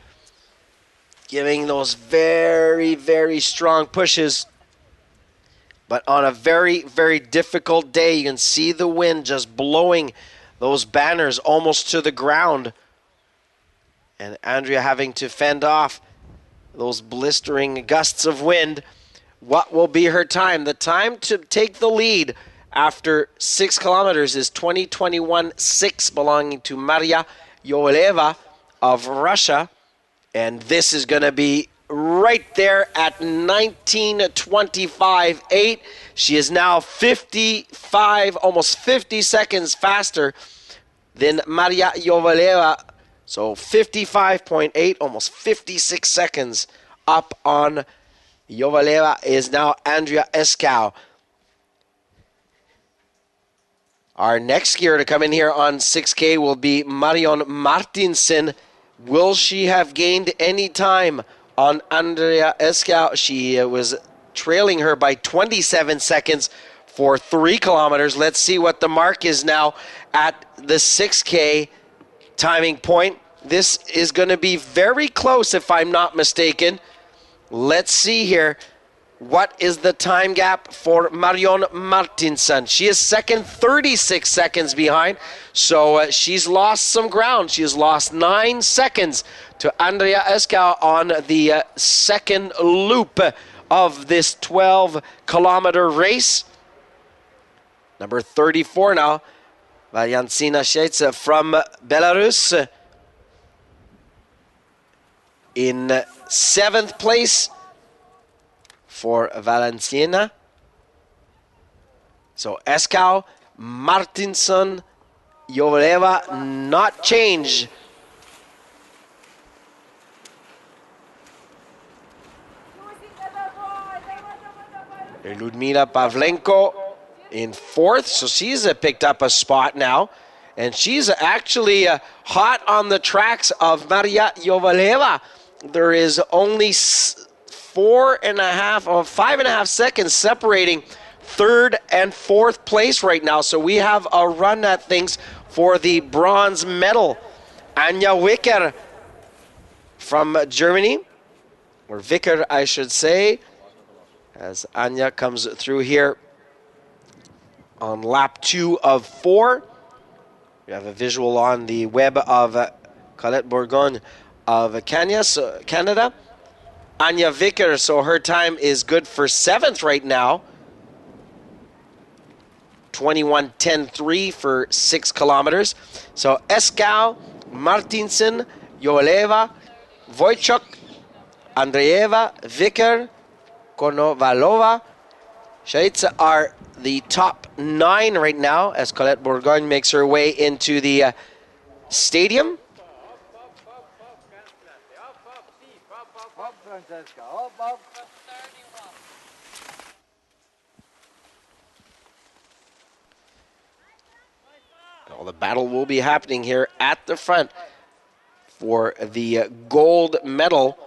giving those very, very strong pushes. But on a very, very difficult day, you can see the wind just blowing those banners almost to the ground. And Andrea having to fend off those blistering gusts of wind. What will be her time? The time to take the lead after 6 kilometers is 20:21.6, belonging to Maria Yovaleva of Russia. And this is going to be right there at 19:25.8. She is now 55, almost 50 seconds faster than Maria Yovaleva. So 55.8, almost 56 seconds up on Yovaleva is now Andrea Eskau. Our next skier to come in here on 6K will be Marion Martinsen. Will she have gained any time on Andrea Eskau? She was trailing her by 27 seconds for 3 kilometers. Let's see what the mark is now at the 6K timing point. This is going to be very close if I'm not mistaken. Let's see here. What is the time gap for Marion Martinsen? She is second, 36 seconds behind. So she's lost some ground. She has lost 9 seconds to Andrea Eskau on the second loop of this 12-kilometer race. Number 34 now, Valyantsina Shcheitsa from Belarus. In 7th place for Valenciana. So Eskau, Martinsen, Yovaleva, not change. Ludmila Pavlenko in 4th, so she's picked up a spot now. And she's actually hot on the tracks of Maria Yovaleva. There is only 5.5 seconds separating 3rd and 4th place right now. So we have a run at things for the bronze medal. Anja Wicker from Germany, or Wicker, I should say, as Anja comes through here on lap 2 of 4. We have a visual on the web of Colette Bourgogne of Canada. Anja Wicker, so her time is good for 7th right now. 21:10.3 for 6 kilometers. So Eskau, Martinsen, Yovaleva, Wojciech, Andreeva, Wicker, Konovalova, Shcheitsa are the top 9 right now as Colette Bourgogne makes her way into the stadium. Well, the battle will be happening here at the front for the gold medal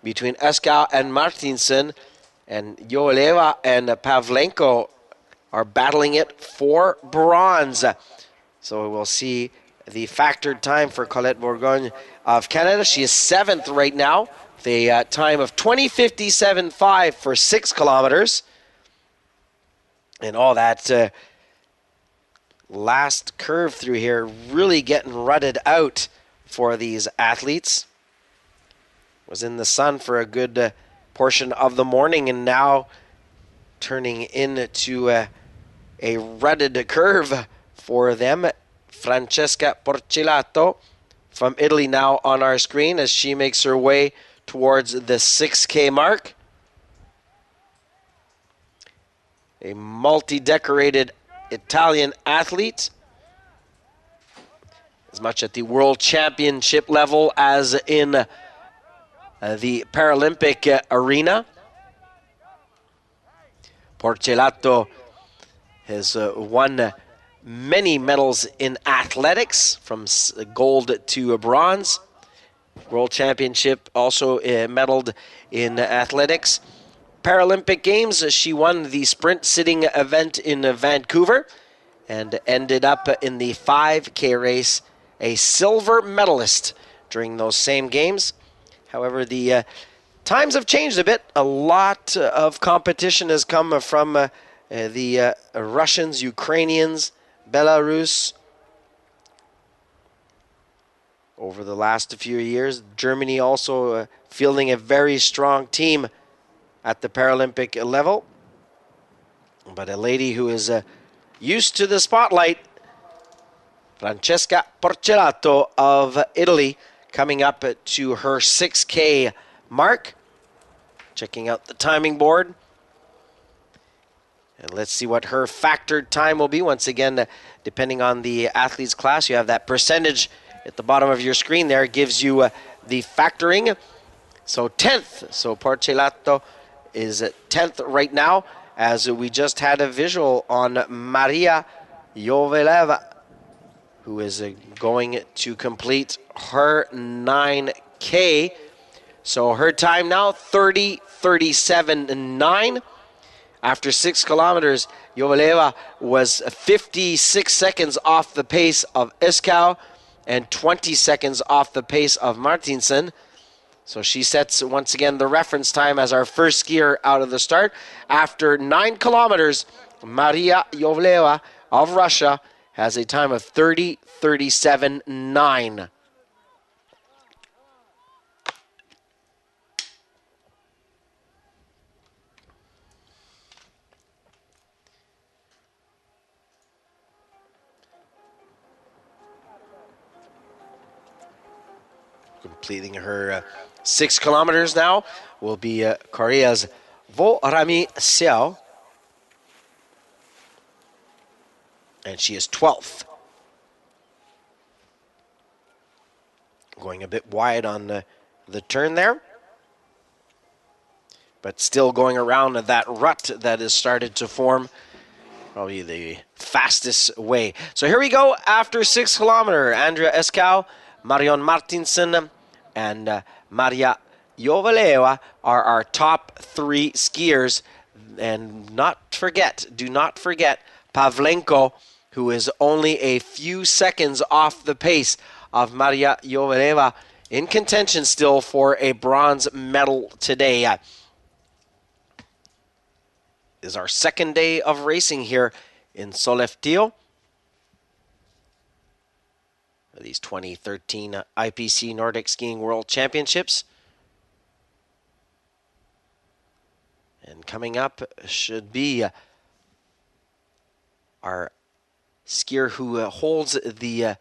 between Eskau and Martinsen, and Yovaleva and Pavlenko are battling it for bronze. So we'll see the factored time for Colette Bourgogne of Canada. She is 7th right now, the time of 20:57.5 for 6 kilometers. And all that last curve through here really getting rutted out for these athletes. Was in the sun for a good portion of the morning and now turning into a rutted curve for them. Francesca Porcilato from Italy now on our screen as she makes her way towards the 6K mark. A multi-decorated Italian athlete, as much at the World Championship level as in the Paralympic arena. Porcilato has won many medals in athletics, from gold to bronze. World Championship also medaled in athletics. Paralympic Games, she won the sprint sitting event in Vancouver and ended up in the 5K race a silver medalist during those same games. However, the times have changed a bit. A lot of competition has come from the Russians, Ukrainians, Belarus. Over the last few years, Germany also fielding a very strong team at the Paralympic level. But a lady who is used to the spotlight, Francesca Porcilato of Italy, coming up to her 6K mark. Checking out the timing board. And let's see what her factored time will be. Once again, depending on the athlete's class, you have that percentage at the bottom of your screen there. It gives you the factoring. So 10th. So Porcelato is 10th right now, as we just had a visual on Maria Joveleva, who is going to complete her 9K. So her time now, 30:37.9. After 6 kilometers, Joveleva was 56 seconds off the pace of Eskau and 20 seconds off the pace of Martinsen. So she sets, once again, the reference time as our first skier out of the start. After 9 kilometers, Maria Joveleva of Russia has a time of 30:37.9. Completing her 6 kilometers now will be Korea's Vo-Rami Seo. And she is 12th. Going a bit wide on the turn there. But still going around that rut that has started to form. Probably the fastest way. So here we go after 6 kilometer. Andrea Eskau, Marion Martinsen, and Maria Joveleva are our top 3 skiers. And do not forget Pavlenko, who is only a few seconds off the pace of Maria Joveleva, in contention still for a bronze medal today. Is our second day of racing here in Sollefteå. These 2013 IPC Nordic Skiing World Championships. And coming up should be our skier who holds the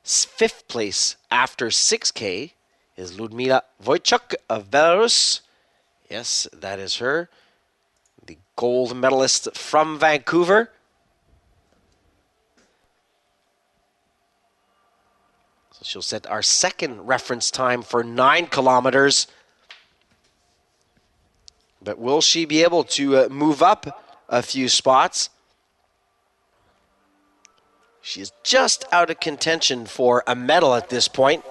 5th place after 6K is Ludmila Wojciuk of Belarus. Yes, that is her. The gold medalist from Vancouver. So she'll set our second reference time for 9 kilometers. But will she be able to move up a few spots? She is just out of contention for a medal at this point.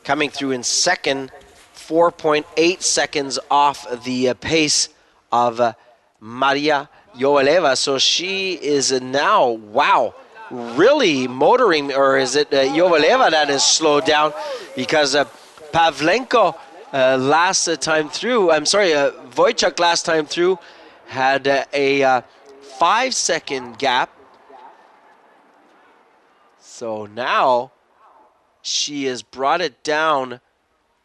Coming through in second, 4.8 seconds off the pace of Maria Joveleva. So she is now, wow, really motoring, or is it Joveleva that is slowed down? Because Pavlenko Wojciuk last time through had a 5-second gap. So now she has brought it down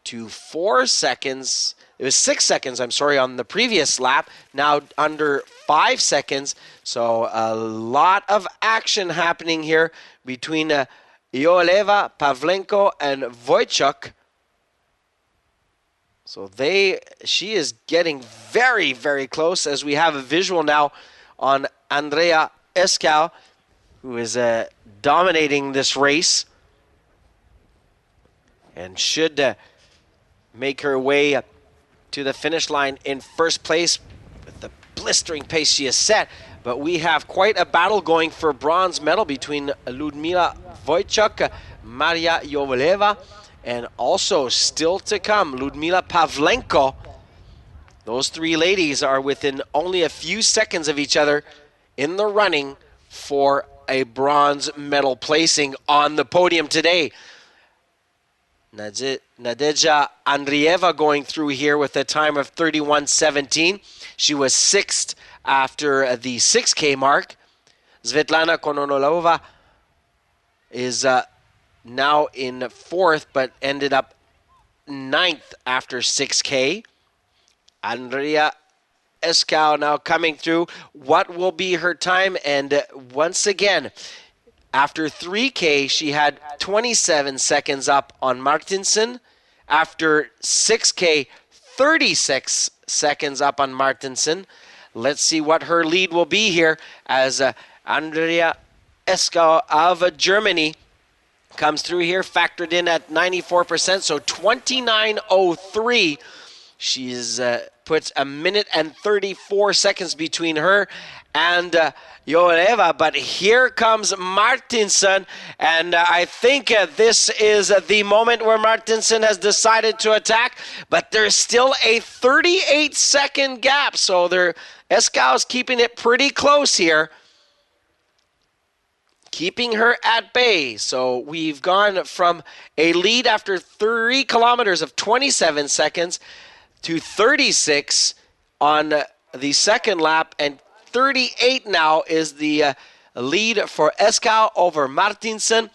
to 4 seconds. It was 6 seconds, on the previous lap. Now under 5 seconds. So a lot of action happening here between Joveleva, Pavlenko, and Wojciuk. So she is getting very, very close, as we have a visual now on Andrea Eskau, who is dominating this race and should make her way to the finish line in first place with the blistering pace she has set. But we have quite a battle going for bronze medal between Ludmila Wojciuk, Maria Joveleva, and also still to come, Ludmila Pavlenko. Those 3 ladies are within only a few seconds of each other in the running for a bronze medal placing on the podium today. Nadeja Andrieva going through here with a time of 31:17. She was 6th after the 6K mark. Svetlana Kononolova is now in 4th, but ended up 9th after 6K. Andrea Eskau now coming through. What will be her time? And once again, After 3K, she had 27 seconds up on Martinsen. After 6K, 36 seconds up on Martinsen. Let's see what her lead will be here as Andrea Eskau of Germany comes through here, factored in at 94%, so 29:03. She's puts a minute and 34 seconds between her and Joeleva, but here comes Martinsen, and I think this is the moment where Martinsen has decided to attack, but there's still a 38-second gap, so Eskau's keeping it pretty close here, keeping her at bay. So we've gone from a lead after 3 kilometers of 27 seconds to 36 on the second lap, and 38 now is the lead for Eskau over Martinsen.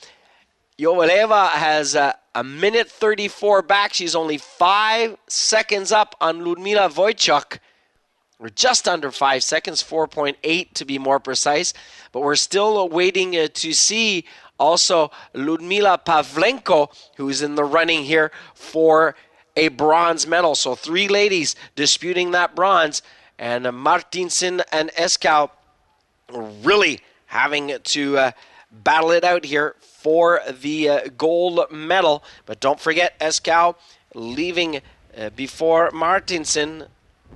Joeleva has a minute 34 back. She's only 5 seconds up on Ludmila Wojciech. We're just under 5 seconds, 4.8 to be more precise. But we're still waiting to see also Ludmila Pavlenko, who's in the running here for a bronze medal. So 3 ladies disputing that bronze. And Martinsen and Eskau really having to battle it out here for the gold medal. But don't forget, Eskau leaving before Martinsen.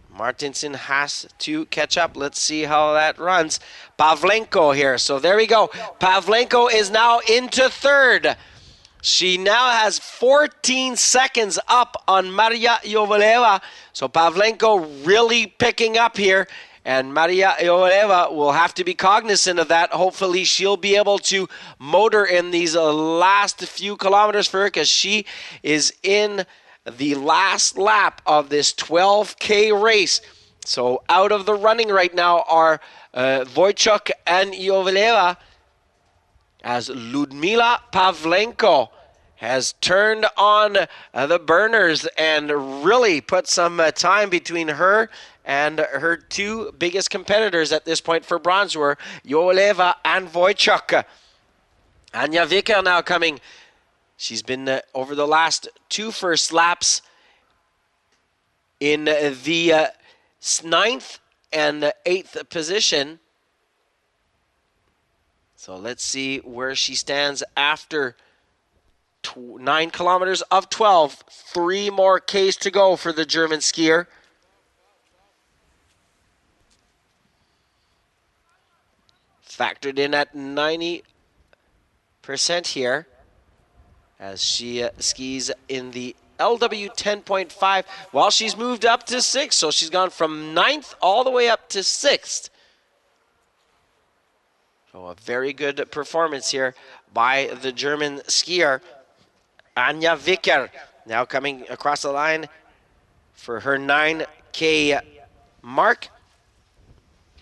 Martinsen has to catch up. Let's see how that runs. Pavlenko here. So there we go. Pavlenko is now into third. She now has 14 seconds up on Maria Joveleva. So Pavlenko really picking up here. And Maria Joveleva will have to be cognizant of that. Hopefully she'll be able to motor in these last few kilometers for her, because she is in the last lap of this 12K race. So out of the running right now are Wojciech and Joveleva, as Ludmila Pavlenko has turned on the burners and really put some time between her and her 2 biggest competitors at this point for bronze were Joveleva and Wojciech. Anja Vicker now coming. She's been over the last 2 first laps in the 9th and 8th position. So let's see where she stands after 9 kilometers of 12. 3 more Ks to go for the German skier. Factored in at 90% here as she skis in the LW 10.5 while she's moved up to 6th. So she's gone from 9th all the way up to 6th. So a very good performance here by the German skier. Anja Vicker now coming across the line for her 9K mark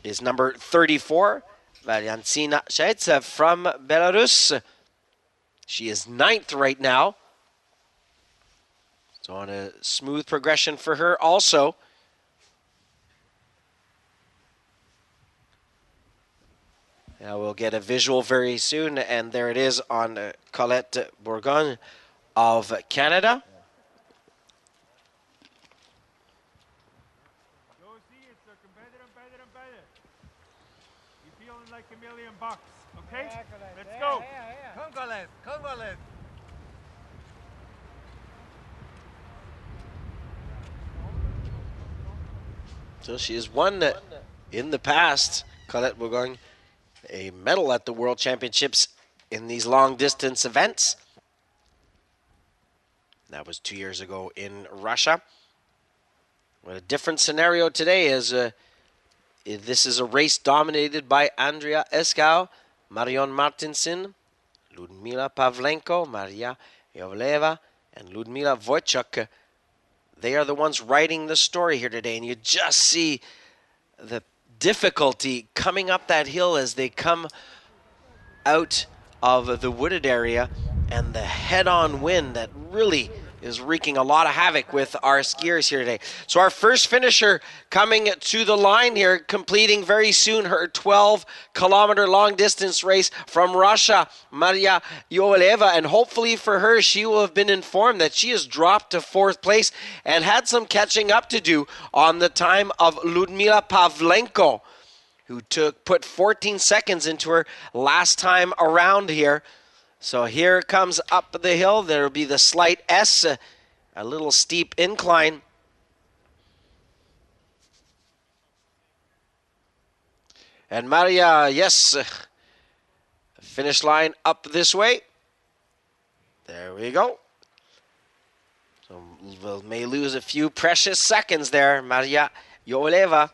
is number 34, Valyantsina Shaitsev from Belarus. She is 9th right now. So on a smooth progression for her also. Now we'll get a visual very soon, and there it is on Colette Bourgogne of Canada. Josie, it's looking better and better and better. You're feeling like $1 million, okay? Let's go. Come, Colette. Come, Colette. So she has won in the past, Colette Bourgogne, a medal at the World Championships in these long-distance events. That was 2 years ago in Russia. What a different scenario today is this is a race dominated by Andrea Eskau, Marion Martinsen, Ludmila Pavlenko, Maria Joveleva, and Ludmila Wojciech. They are the ones writing the story here today, and you just see the difficulty coming up that hill as they come out of the wooded area, and the head-on wind that really is wreaking a lot of havoc with our skiers here today. So our first finisher coming to the line here, completing very soon her 12-kilometer long-distance race from Russia, Maria Yovaleva. And hopefully for her, she will have been informed that she has dropped to 4th place and had some catching up to do on the time of Ludmila Pavlenko, who put 14 seconds into her last time around here. So here it comes up the hill. There will be the slight S, a little steep incline. And Maria, yes, finish line up this way. There we go. So we may lose a few precious seconds there. Maria Yovaleva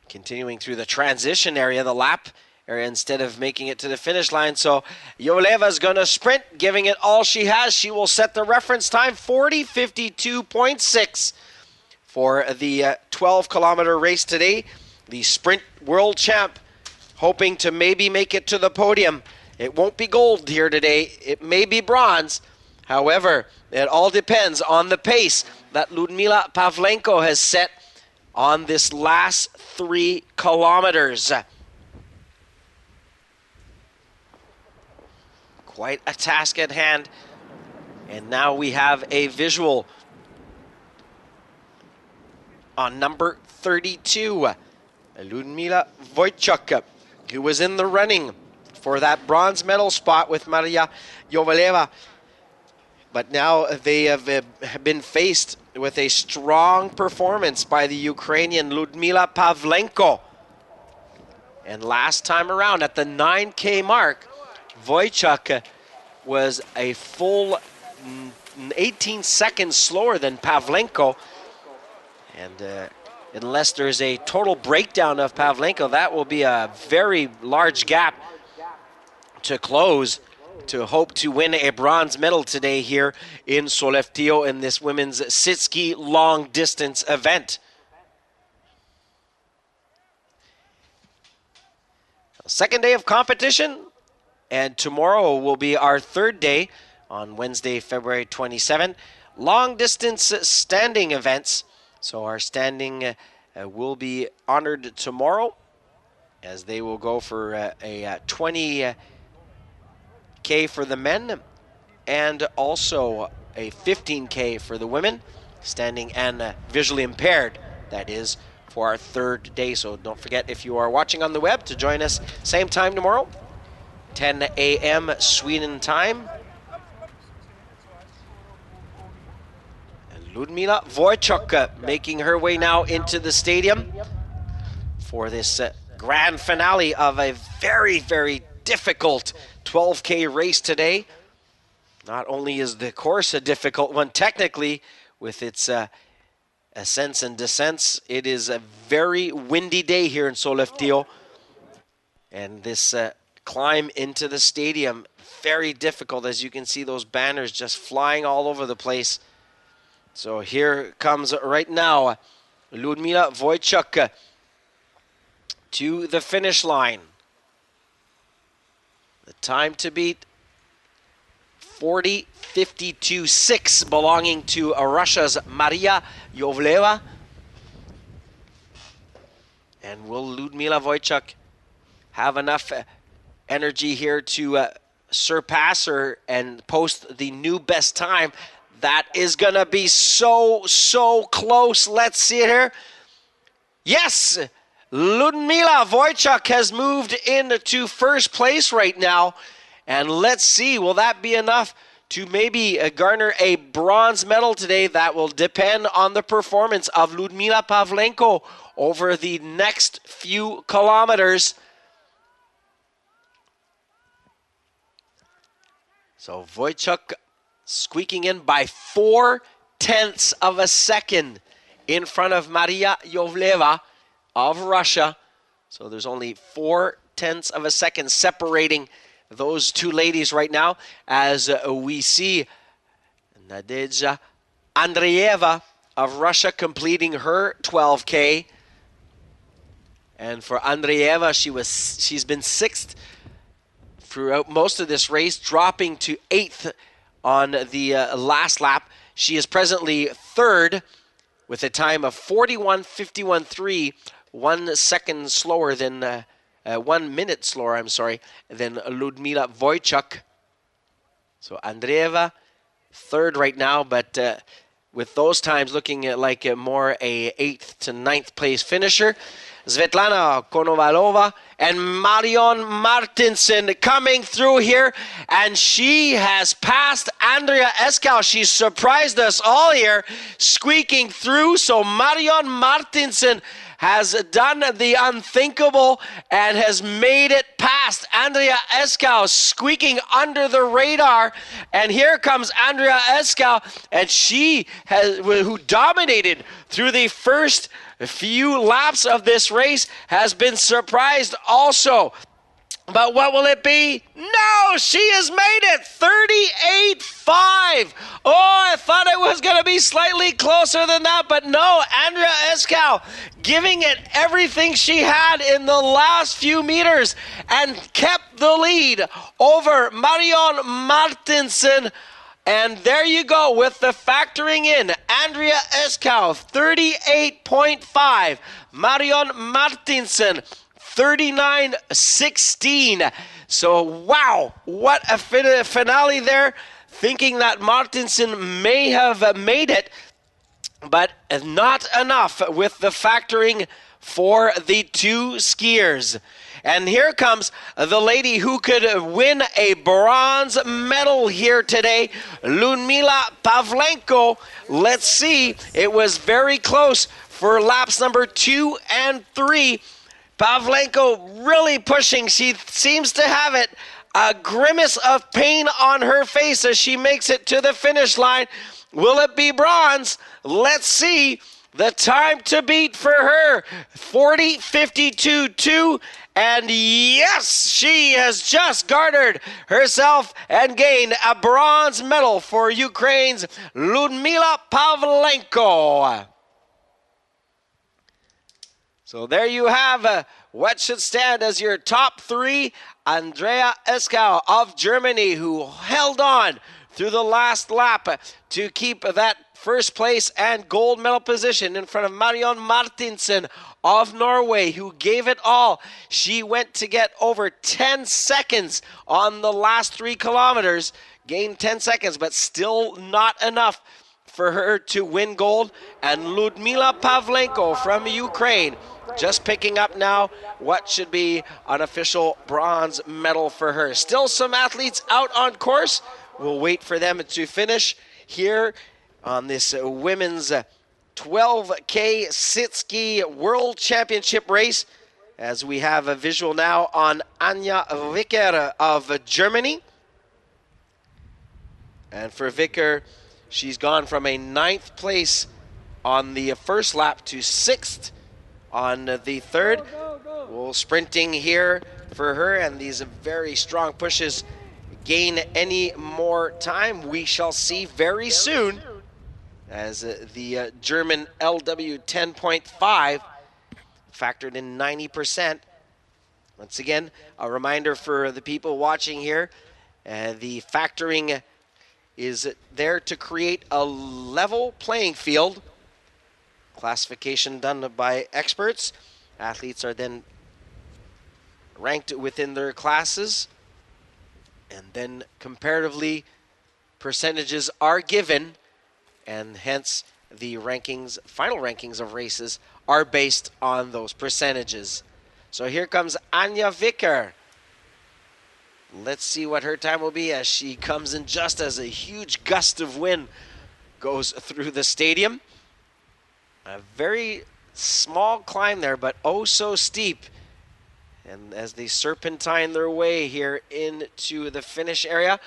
continuing through the transition area, the lap area, instead of making it to the finish line. So Yovaleva is going to sprint, giving it all she has. She will set the reference time, 40:52.6 for the 12-kilometer race today. The sprint world champ hoping to maybe make it to the podium. It won't be gold here today. It may be bronze. However, it all depends on the pace that Ludmila Pavlenko has set on this last 3 kilometers. Quite a task at hand. And now we have a visual on number 32, Ludmila Wojciak, who was in the running for that bronze medal spot with Maria Yovaleva. But now they have been faced with a strong performance by the Ukrainian Ludmila Pavlenko. And last time around at the 9K mark, Wojciak was a full 18 seconds slower than Pavlenko. And unless there's a total breakdown of Pavlenko, that will be a very large gap to close to hope to win a bronze medal today here in Sollefteå in this women's Sitski long distance event. Second day of competition, and tomorrow will be our third day on Wednesday, February 27. Long distance standing events. So our standing will be honored tomorrow as they will go for a 20K for the men and also a 15K for the women, standing and visually impaired, that is, for our third day. So don't forget, if you are watching on the web, to join us same time tomorrow, 10 a.m. Sweden time. And Ludmila Wojciak making her way now into the stadium for this grand finale of a very, very difficult 12K race today. Not only is the course a difficult one technically with its ascents and descents, it is a very windy day here in Sollefteå. And this climb into the stadium, very difficult, as you can see those banners just flying all over the place. So here comes right now Ludmila Wojciak to the finish line. The time to beat, 40:52.6, belonging to Russia's Maria Yovaleva. And will Ludmila Wojciak have enough energy here to surpass her and post the new best time? That is going to be so close. Let's see it here. Yes, Ludmila Wojciak has moved into first place right now. And let's see, will that be enough to maybe garner a bronze medal today? That will depend on the performance of Ludmila Pavlenko over the next few kilometers. So Wojciak squeaking in by 0.4 of a second in front of Maria Yovaleva of Russia. So there's only 0.4 of a second separating those two ladies right now, as we see Nadezhda Andreeva of Russia completing her 12K. And for Andreeva, she's been 6th throughout most of this race, dropping to 8th on the last lap. She is presently third with a time of 41:51.3, 1 second slower than 1 minute slower, than Ludmila Wojcik. So Andreeva third right now, but with those times looking like more a 8th to 9th place finisher. Svetlana Konovalova and Marion Martinsen coming through here, and she has passed Andrea Eskau. She's surprised us all here, squeaking through. So Marion Martinsen has done the unthinkable and has made it past Andrea Eskau, squeaking under the radar. And here comes Andrea Eskau, and she who dominated through the first few laps of this race, has been surprised also. But what will it be? No, she has made it 38.5. Oh, I thought it was going to be slightly closer than that, but no, Andrea Eskau giving it everything she had in the last few meters and kept the lead over Marion Martinsen. And there you go with the factoring in. Andrea Eskau, 38.5. Marion Martinsen, 39.16. So, wow, what a finale there. Thinking that Martinsen may have made it, but not enough with the factoring for the two skiers. And here comes the lady who could win a bronze medal here today, Ludmila Pavlenko. Let's see. It was very close for laps number 2 and 3. Pavlenko really pushing. She seems to have it. A grimace of pain on her face as she makes it to the finish line. Will it be bronze? Let's see. The time to beat for her, 40:52.2. And yes, she has just garnered herself and gained a bronze medal for Ukraine's Ludmila Pavlenko. So there you have what should stand as your top 3. Andrea Eskau of Germany, who held on through the last lap to keep that first place and gold medal position in front of Marion Martinsen of Norway, who gave it all. She went to get over 10 seconds on the last 3 kilometers, gained 10 seconds, but still not enough for her to win gold. And Ludmila Pavlenko from Ukraine just picking up now what should be an official bronze medal for her. Still some athletes out on course. We'll wait for them to finish here on this women's 12K Sitski World Championship race, as we have a visual now on Anja Wicker of Germany. And for Wicker, she's gone from a 9th place on the first lap to 6th on the third. Well, sprinting here for her, and these very strong pushes gain any more time. We shall see very soon, as the German LW 10.5 factored in 90%. Once again, a reminder for the people watching here, the factoring is there to create a level playing field. Classification done by experts. Athletes are then ranked within their classes, and then comparatively percentages are given, and hence the rankings, final rankings of races are based on those percentages. So here comes Anja Wicker. Let's see what her time will be as she comes in just as a huge gust of wind goes through the stadium. A very small climb there, but oh so steep. And as they serpentine their way here into the finish area,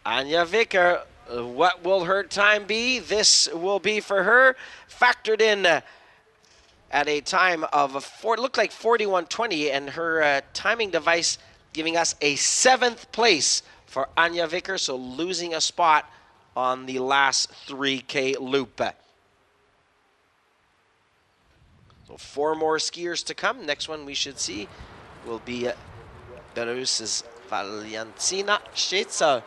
Anja Wicker, what will her time be? This will be for her factored in at a time of looked like 41:20, and her timing device giving us a 7th place for Anja Wicker, so losing a spot on the last 3K loop. So 4 more skiers to come. Next one we should see will be Belarus's Valentina Shcheta.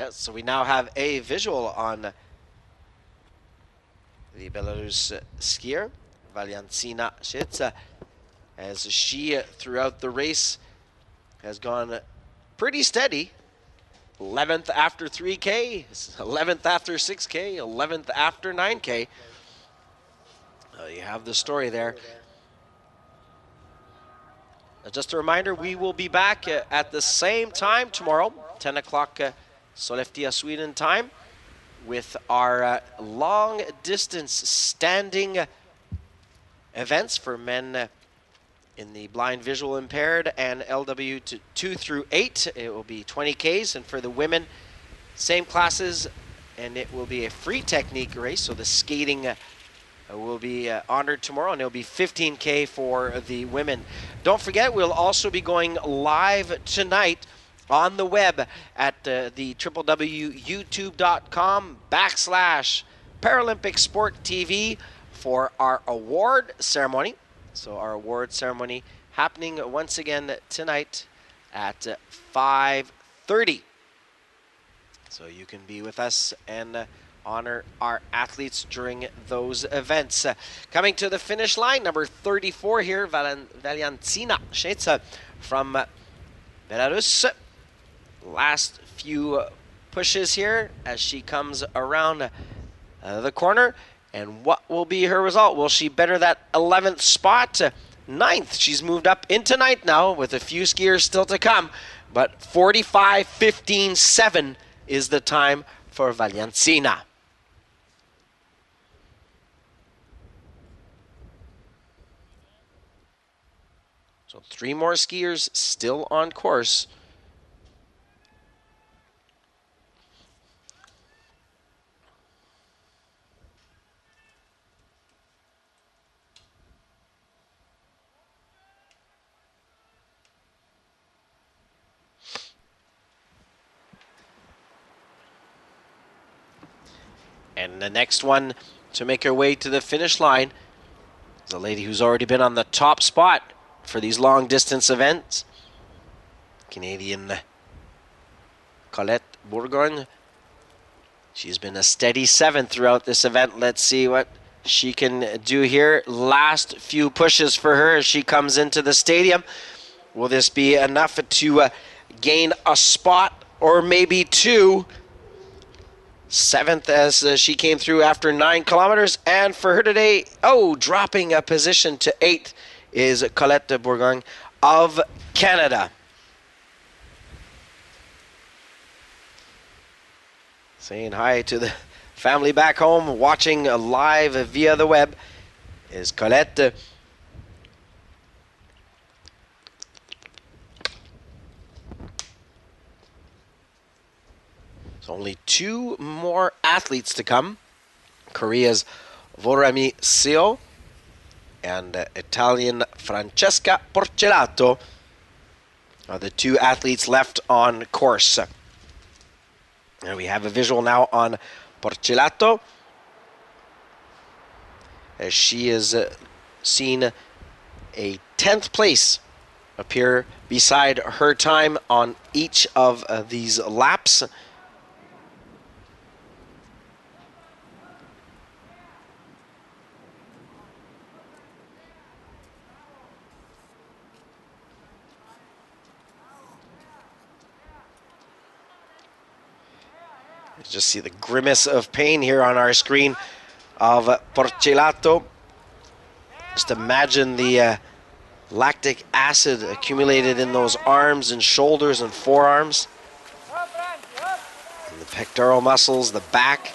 Yes, so we now have a visual on the Belarus skier, Valyantsina Shitsa, as she, throughout the race, has gone pretty steady. 11th after 3K, 11th after 6K, 11th after 9K. You have the story there. Just a reminder, we will be back at the same time tomorrow, 10 o'clock Sollefteå, Sweden time, with our long-distance standing events for men in the blind visual impaired and LW 2 through 8. It will be 20Ks, and for the women, same classes, and it will be a free technique race, so the skating will be honored tomorrow, and it'll be 15K for the women. Don't forget, we'll also be going live tonight on the web at the www.youtube.com/Paralympic Sport TV for our award ceremony. So our award ceremony happening once again tonight at 5:30. So you can be with us and honor our athletes during those events. Coming to the finish line, number 34 here, Valyantsina Shitsa from Belarus. Last few pushes here as she comes around the corner. And what will be her result? Will she better that 11th spot? 9th. She's moved up into 9th now with a few skiers still to come. But 45:15.7 is the time for Valyantsina. So 3 more skiers still on course. And the next one to make her way to the finish line is a lady who's already been on the top spot for these long distance events. Canadian Colette Bourgogne. She's been a steady 7th throughout this event. Let's see what she can do here. Last few pushes for her as she comes into the stadium. Will this be enough to gain a spot or maybe 2? 7th as she came through after 9 kilometers. And for her today, dropping a position to 8th is Colette Bourgogne of Canada. Saying hi to the family back home, watching live via the web is Colette. So only 2 more athletes to come. Korea's Vorami Seo and Italian Francesca Porcelato are the 2 athletes left on course. And we have a visual now on Porcelato as she is seen a 10th place appear beside her time on each of these laps. Just see the grimace of pain here on our screen of Porcelato. Just imagine the lactic acid accumulated in those arms and shoulders and forearms. And the pectoral muscles, the back.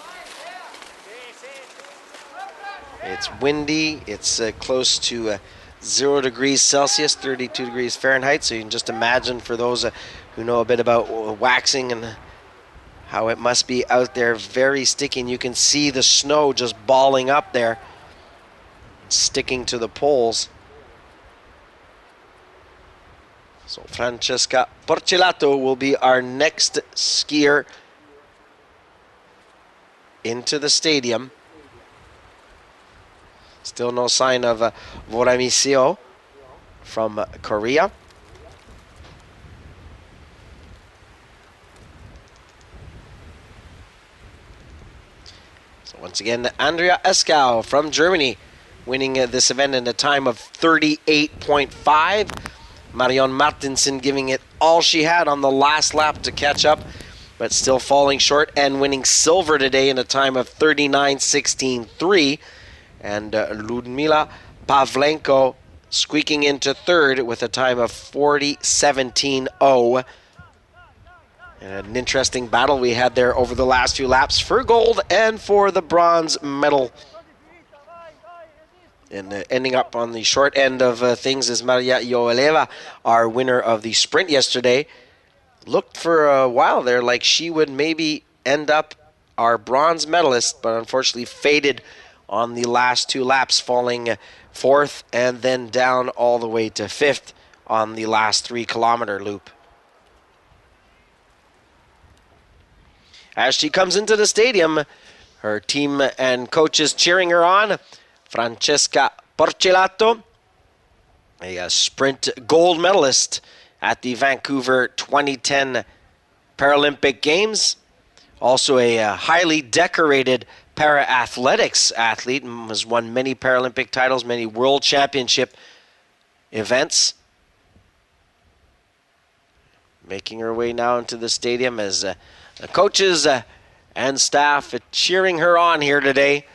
It's windy. It's close to 0 degrees Celsius, 32 degrees Fahrenheit. So you can just imagine, for those who know a bit about waxing and how it must be out there, very sticky, and you can see the snow just balling up there, sticking to the poles. So Francesca Porcelato will be our next skier into the stadium. Still no sign of Vorami Seo from Korea. Once again, Andrea Eskau from Germany winning this event in a time of 38.5. Marion Martinsen giving it all she had on the last lap to catch up, but still falling short and winning silver today in a time of 39.16.3. And Ludmila Pavlenko squeaking into third with a time of 40.17.0. An interesting battle we had there over the last few laps for gold and for the bronze medal. And ending up on the short end of things is Maria Joeleva, our winner of the sprint yesterday. Looked for a while there like she would maybe end up our bronze medalist, but unfortunately faded on the last 2 laps, falling 4th and then down all the way to 5th on the last 3-kilometer loop. As she comes into the stadium, her team and coaches cheering her on. Francesca Porcelato, a sprint gold medalist at the Vancouver 2010 Paralympic Games. Also a highly decorated para-athletics athlete, and has won many Paralympic titles, many World Championship events. Making her way now into the stadium as the coaches and staff cheering her on here today.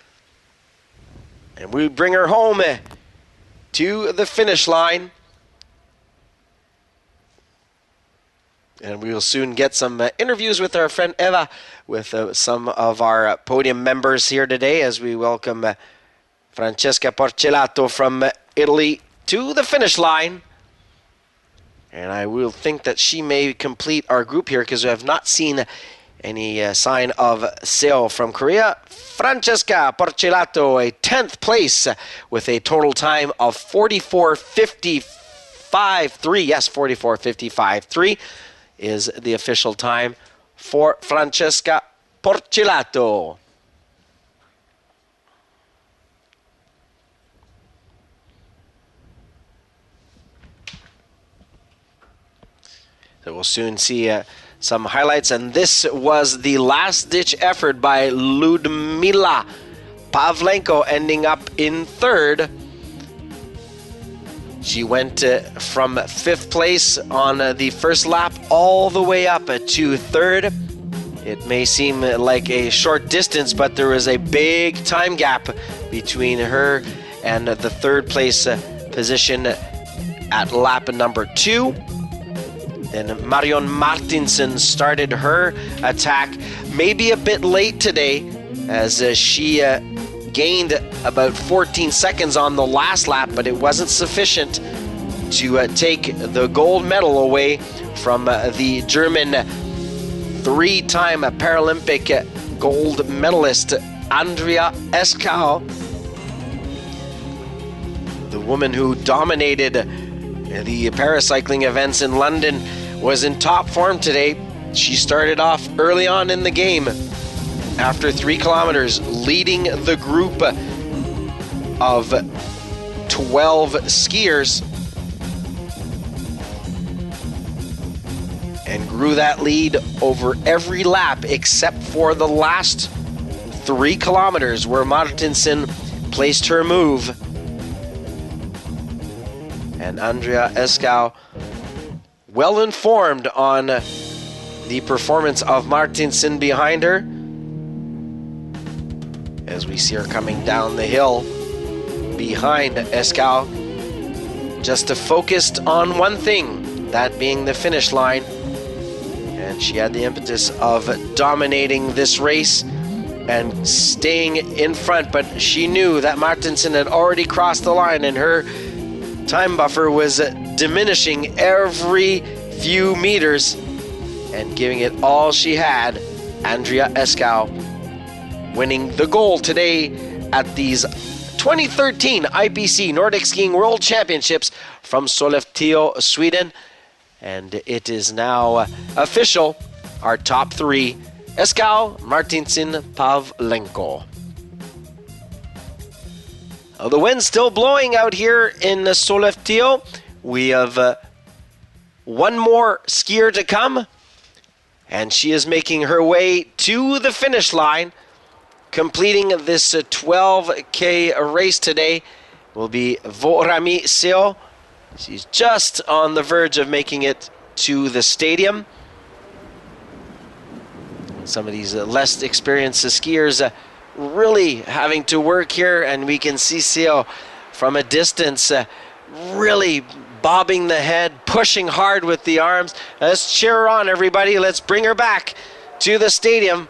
And we bring her home to the finish line. And we will soon get some interviews with our friend Eva, with some of our podium members here today as we welcome Francesca Porcelato from Italy to the finish line. And I will think that she may complete our group here because we have not seen any sign of Seo from Korea. Francesca Porcelato, a 10th place with a total time of 44:55.3. Yes, 44:55.3 is the official time for Francesca Porcelato. So we'll soon see some highlights, and this was the last-ditch effort by Ludmila Pavlenko, ending up in third. She went from 5th place on the first lap all the way up to third. It may seem like a short distance, but there was a big time gap between her and the third place position at lap number 2. Then Marion Martinsen started her attack maybe a bit late today, as she gained about 14 seconds on the last lap, but it wasn't sufficient to take the gold medal away from the German 3-time Paralympic gold medalist Andrea Eskau, the woman who dominated the paracycling events in London. Was in top form today. She started off early on in the game after 3 kilometers, leading the group of 12 skiers, and grew that lead over every lap except for the last 3 kilometers where Martinsen placed her move. And Andrea Eskau, well informed on the performance of Martinsen behind her, as we see her coming down the hill behind Eskau, just focused on one thing, that being the finish line. And she had the impetus of dominating this race and staying in front, but she knew that Martinsen had already crossed the line, and her time buffer was diminishing every few meters, and giving it all she had. Andrea Eskau winning the gold today at these 2013 IPC Nordic Skiing World Championships from Sollefteå, Sweden. And it is now official, our top 3, Eskau, Martinsen, Pavlenko. The wind's still blowing out here in Sollefteå. We have one more skier to come, and she is making her way to the finish line. completing this 12K race today will be Vorami Seo. She's just on the verge of making it to the stadium. Some of these less experienced skiers really having to work here, and we can see Seo from a distance really bobbing the head, pushing hard with the arms. Let's cheer her on, everybody. Let's bring her back to the stadium.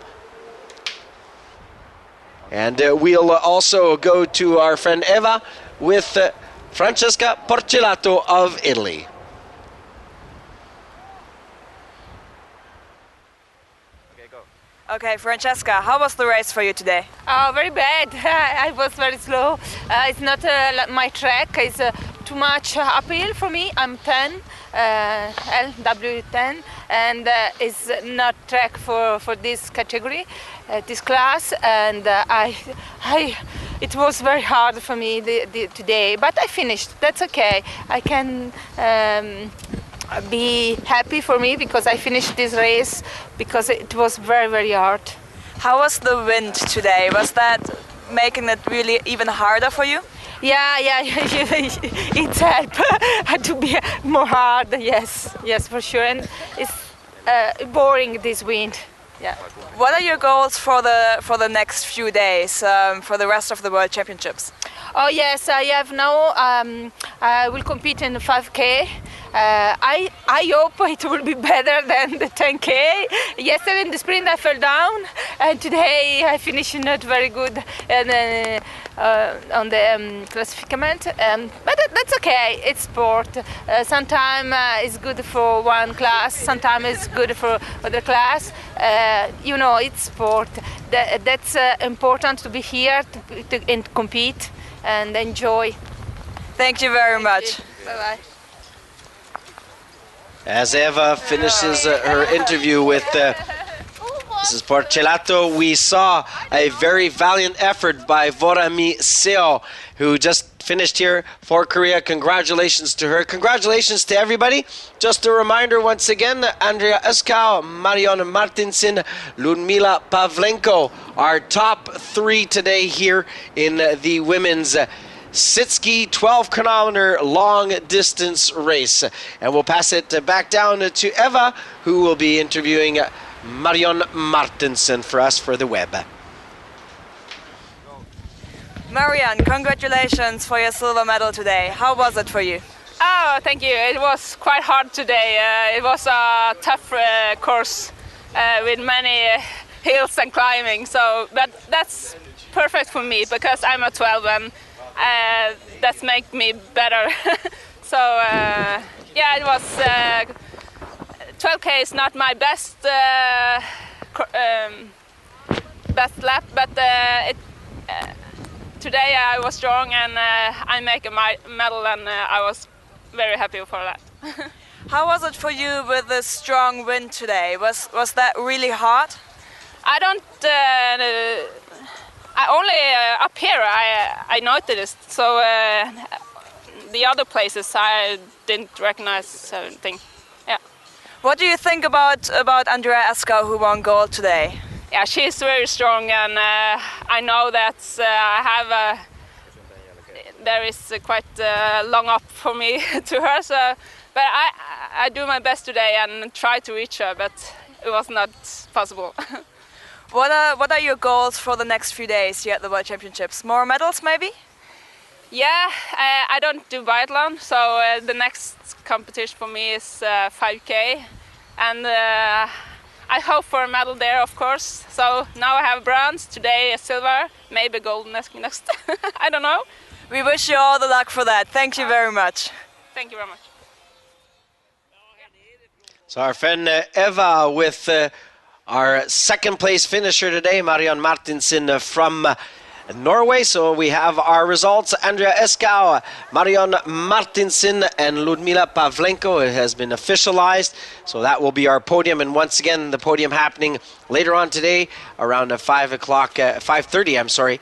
And we'll also go to our friend Eva with Francesca Porcelato of Italy. Okay, Francesca, how was the race for you today? Oh, very bad. I was very slow. It's not my track. It's too much uphill for me. I'm 10, LW10, and it's not track for this category, this class. And it was very hard for me today. But I finished. That's okay. I can be happy for me because I finished this race because it was very, very hard. How was the wind today? Was that making it really even harder for you? Yeah, it helped to be more hard. Yes, for sure. And it's boring, this wind. Yeah. What are your goals for the next few days, for the rest of the World Championships? Oh yes, I have now. I will compete in the 5K. I hope it will be better than the 10K. Yesterday in the sprint I fell down, and today I finished not very good and, on the classificament. But that's okay. It's sport. Sometimes it's good for one class. Sometimes it's good for other class. It's sport. That's important to be here and compete and enjoy. Thank you very much. Bye-bye. As Eva finishes her interview with Mrs. Porcelato, we saw a very valiant effort by Vorami Seo, who just finished here for Korea. Congratulations to her. Congratulations to everybody. Just a reminder once again, Andrea Eskau, Marion Martinsen, Ludmila Pavlenko, our top three today here in the women's Sitski 12-kilometer long-distance race. And we'll pass it back down to Eva, who will be interviewing Marion Martinsen for us for the web. Marion, congratulations for your silver medal today. How was it for you? Oh, thank you. It was quite hard today. It was a tough course with many hills and climbing. So that's perfect for me because I'm a 12 and that's make me better. So yeah, it was 12K is not my best best lap, but today I was strong and I make a medal, and I was very happy for that. How was it for you with the strong wind today? Was that really hard? I don't. I only up here I noticed. So the other places I didn't recognize anything. Yeah. What do you think about Andrea Eskau, who won gold today? Yeah, she's very strong, and I know that there is quite long up for me to her. So, but I do my best today and try to reach her, but it was not possible. What are your goals for the next few days here at the World Championships? More medals, maybe? Yeah, I don't do biathlon, so the next competition for me is 5K, and I hope for a medal there, of course. So now I have bronze, today silver, maybe gold next. I don't know. We wish you all the luck for that. Thank you very much. Thank you very much. So our friend Eva with our second place finisher today, Marion Martinsen from Norway. So we have our results. Andrea Eskau, Marion Martinsen, and Ludmila Pavlenko. It has been officialized. So that will be our podium. And once again, the podium happening later on today around 5:30, I'm sorry,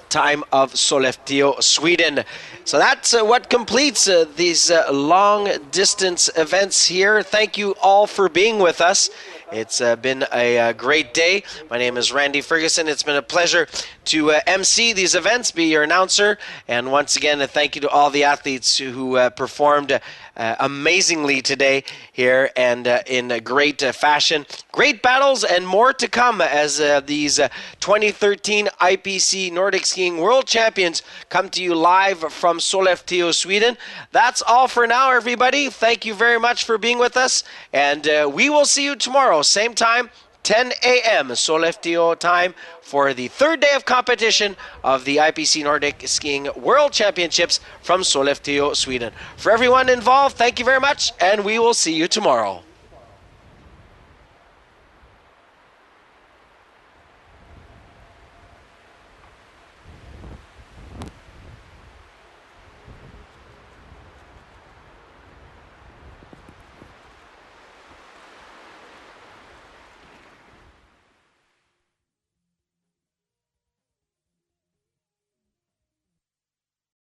time of Sollefteå, Sweden. So that's what completes these long distance events here. Thank you all for being with us. It's been a great day. My name is Randy Ferguson. It's been a pleasure to MC these events, be your announcer. And once again, a thank you to all the athletes who performed amazingly today here and in a great fashion. Great battles and more to come as these 2013 IPC Nordic Skiing World Champions come to you live from Sollefteå, Sweden. That's all for now, everybody. Thank you very much for being with us, and we will see you tomorrow, same time, 10 a.m. Sollefteå time for the third day of competition of the IPC Nordic Skiing World Championships from Sollefteå, Sweden. For everyone involved, thank you very much, and we will see you tomorrow.